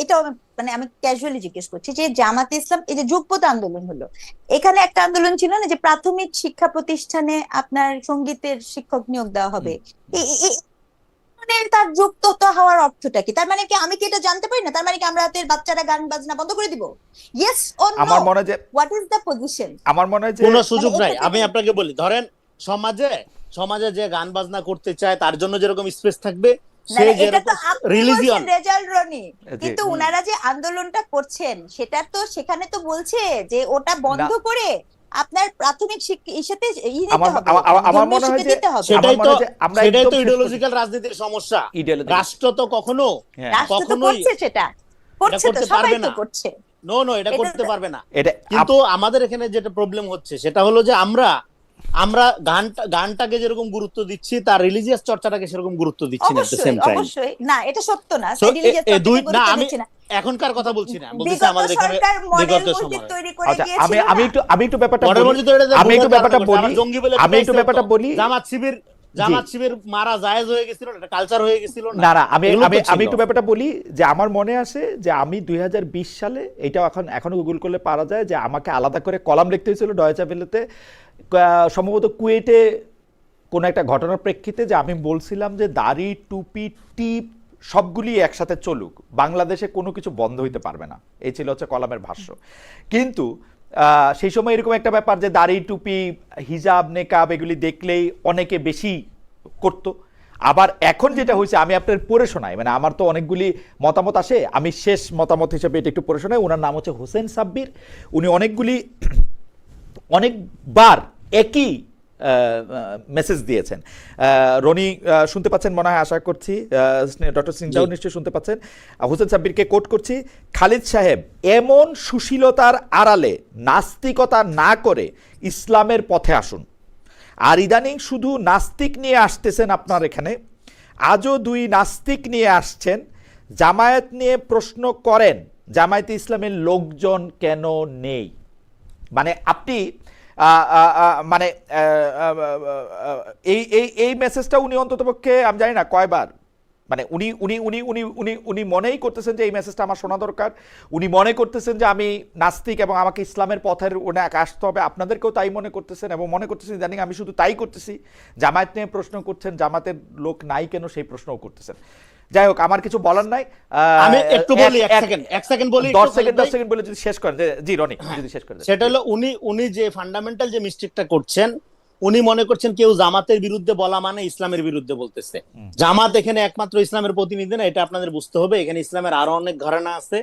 এটা মানে আমি ক্যাজুয়ালি জিজ্ঞেস করছি যে জামাতে ইসলাম এই যে যোগ্যতা আন্দোলন হলো, এখানে একটা আন্দোলন ছিল না যে প্রাথমিক শিক্ষা প্রতিষ্ঠানে আপনার সঙ্গীতের শিক্ষক নিয়োগ দেওয়া হবে, মানে তার যুক্ততা হওয়ার অর্থটা কি? তার মানে কি আমি কি এটা জানতে পারি না? তার মানে কি আমরা রাতের বাচ্চারা গান বাজনা বন্ধ করে দিব? Yes or no? আমার মনে হয় যে হোয়াট ইজ দ্য পজিশন? আমার মনে হয় যে কোনো সুযোগ মানে নাই। এটা আমি থেকে- আপনাকে বলি, ধরেন সমাজে যে গান বাজনা করতে চায় তার জন্য যেরকম স্পেস থাকবে, না, সে না, এটা তো যেরকম আপনি রিলিজিয়ন বলছেন রেজাল্ট রনি, জি। কিন্তু উনারা যে আন্দোলনটা করছেন সেটা তো সেখানে তো বলছে যে ওটা বন্ধ করে আপনার প্রাথমিক শিক্ষা ইসেতে দিতে আমার- হবে, আমার- আমার ধর্মীয় মনে হয় শিক্ষা যে দিতে হবে। সেটাই আমার মনে তো হয় যে আমরা সেটাই একদম তো শেষ ইডিওলজিক্যাল রাজনীতির সমস্যা। Ideological- রাষ্ট্র তো কখনো হ্যাঁ। রাষ্ট্র তো কখনোই করছে, সেটা করছে তো, করতে সবাই পারবে তো না। করছে। নো এটা এটা- করতে পারবে না। এটা কিন্তু আমাদের এখানে যেটা প্রবলেম হচ্ছে সেটা হলো যে আমরা গানটাকে যেরকম গুরুত্ব দিচ্ছি তার রিলিজিয়াস চর্চাটাকে সেরকম গুরুত্ব দিচ্ছি না। অবশ্যই অবশ্যই না, এটা সত্য না, So, religious এ দুই চর্চাকে না, গুরুত্ব আমি দিচ্ছি না। এখনকার কথা বলছি না, বলতেছি বিগত আমাদের এখানে সরকার মডেল বিগত মসজিদ সময়। তৈরি করে আচ্ছা, গিয়েছিল না? আমি একটু ব্যাপারটা মডেল বলি। মসজিদ তৈরি করে আমি একটু ভুল ব্যাপারটা ধারণা করছে। বলি। আবার জঙ্গি বলে আমি একটু পিটাইছে ব্যাপারটা তো। বলি। জামাত শিবির মারা জায়েজ হয়ে গেছিল না, এটা কালচার হয়ে গেছিল না না আমি এগুলো তো আমি আমি ছিল। একটু ব্যাপারটা বলি যে আমার মনে আছে যে আমি 2020 সালে, এটাও এখনো গুগল করলে পাওয়া যায়, যে আমাকে আলাদা করে কলাম লিখতে হয়েছিল ডয়েচে ভেলেতে, সম্ভবত কুয়েটে কোন একটা ঘটনার প্রেক্ষিতে, যে আমি বলছিলাম যে দাড়ি টুপি টিপ সবগুলি একসাথে চলুক, বাংলাদেশে কোনো কিছু বন্ধ হইতে পারবে না, এই ছিল হচ্ছে কলামের ভাষ্য। কিন্তু সেই সময় এরকম একটা ব্যাপার যে দাড়ি টুপি হিজাব নেকাব এগুলি দেখলেই অনেকে বেশি করতো। আবার এখন যেটা হয়েছে, আমি আপনার পড়ে শোনাই, মানে আমার তো অনেকগুলি মতামত আসে, আমি শেষ মতামত হিসেবে এটা একটু পড়ে শোনাই। ওনার নাম হচ্ছে হোসেন সাব্বির। উনি অনেকবার একই মেসেজ দিয়েছেন। রনি শুনতে পাচ্ছেন মনে হয়, আশা করছি ডক্টর সিংজাও নিশ্চয়ই শুনতে পাচ্ছেন। হোসেন সাব্বিরকে কোট করছি: খালিদ সাহেব, এমন সুশীলতার আড়ালে নাস্তিকতা না করে ইসলামের পথে আসুন। আর ইদানিং শুধু নাস্তিক নিয়ে আসতেছেন আপনার এখানে, আজও 2 নাস্তিক নিয়ে আসছেন। জামায়াত নিয়ে প্রশ্ন করেন, জামায়াতে ইসলামের লোকজন কেন নেই? মানে আপনি মানে এই মেসেজটা উনি অন্ততপক্ষে আমি জানি না কয়বার, মানে উনি উনি উনি উনি উনি উনি মনেই করতেছেন যে এই মেসেজটা আমার শোনা দরকার। উনি মনে করতেছেন যে আমি নাস্তিক এবং আমাকে ইসলামের পথের ওনাকে আসতে হবে। আপনাদেরকেও তাই মনে করতেছেন এবং মনে করতেছেন জানি আমি শুধু তাই করতেছি। জামায়াত নিয়ে প্রশ্ন করছেন, জামাতের লোক নাই কেন সেই প্রশ্নও করতেছেন। যাই হোক, আমার কিছু বলার নাই। আমি একটু বলি, এক সেকেন্ড বলি, 10 সেকেন্ড বলে যদি শেষ করেন। জি রনি, যদি শেষ করেন। সেটা হলো উনি যে ফান্ডামেন্টাল যে মিস্টেকটা করছেন, উনি মনে করছেন কেউ জামাতের বিরুদ্ধে বলা মানে ইসলামের বিরুদ্ধে বলতেছে। জামাত এখানে একমাত্র ইসলামের প্রতিনিধি না, এটা আপনাদের বুঝতে হবে। এখানে ইসলামের আরো অনেক ঘরানা আছে,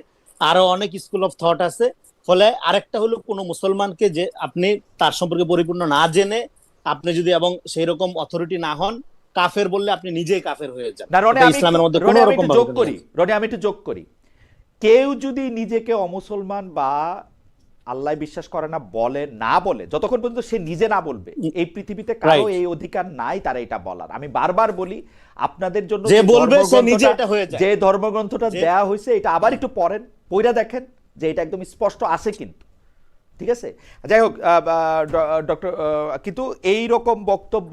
আরো অনেক স্কুল অফ থট আছে। ফলে আরেকটা হলো কোনো মুসলমানকে যে আপনি তার সম্পর্কে পরিপূর্ণ না জেনে আপনি যদি এবং সেই রকম অথরিটি না হন, কাফের বললে আপনি নিজেই কাফের হয়ে যান। না রনি, এটা আমি ইসলামের মধ্যে রনি কোনো আমি রকম একটু যোগ করি। রনি আমি একটু যোগ করি, কেউ যদি নিজেকে অমুসলমান বা আল্লাহ বিশ্বাস করে না বলে, যতক্ষণ পর্যন্ত সে নিজে না বলবে, এই পৃথিবীতে কারো এই অধিকার নাই তারা এটা বলার। আমি বারবার বলি আপনাদের জন্য, যে বলবে সে নিজে এটা হয়ে যায়। যে ধর্মগ্রন্থটা দেয়া হয়েছে এটা আবার একটু পড়েন, পড়া দেখেন যে এটা একদম স্পষ্ট আছে কিন্তু, ঠিক আছে? যাই হোক, ডক্টর, কিন্তু এই রকম বক্তব্য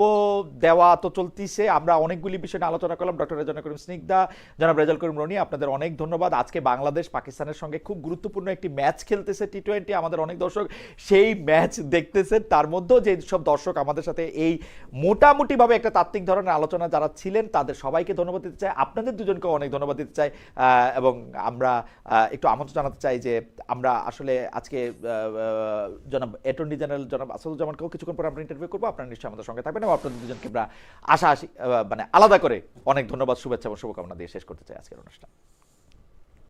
দেওয়া তো চলতিছে। আমরা অনেকগুলি বিষয় নিয়ে আলোচনা করলাম। ডক্টর রেজাউল করিম স্নিগ্ধা, জনাব রেজাউল করিম রনি, আপনাদের অনেক ধন্যবাদ। আজকে বাংলাদেশ পাকিস্তানের সঙ্গে খুব গুরুত্বপূর্ণ একটি ম্যাচ খেলতেছে T20, আমাদের অনেক দর্শক সেই ম্যাচ দেখতেছেন। তার মধ্যেও যে সব দর্শক আমাদের সাথে এই মোটামুটিভাবে একটা তাত্ত্বিক ধরনের আলোচনা যারা ছিলেন, তাদের সবাইকে ধন্যবাদ দিতে চাই। আপনাদের দুজনকেও অনেক ধন্যবাদ দিতে চাই। এবং আমরা একটু আমন্ত্রণ জানাতে চাই যে আমরা আসলে আজকে জনাব অ্যাটর্নি জেনারেল জনাব আসাদুজ্জামানকেও কিছুক্ষণ পরে আমরা ইন্টারভিউ করবো। আপনারা নিশ্চয়ই আমাদের সঙ্গে থাকবেন এবং আপনাদের দুজনকে আমরা মানে আলাদা করে অনেক ধন্যবাদ, শুভেচ্ছা এবং শুভকামনা দিয়ে শেষ করতে চাই আজকের অনুষ্ঠান।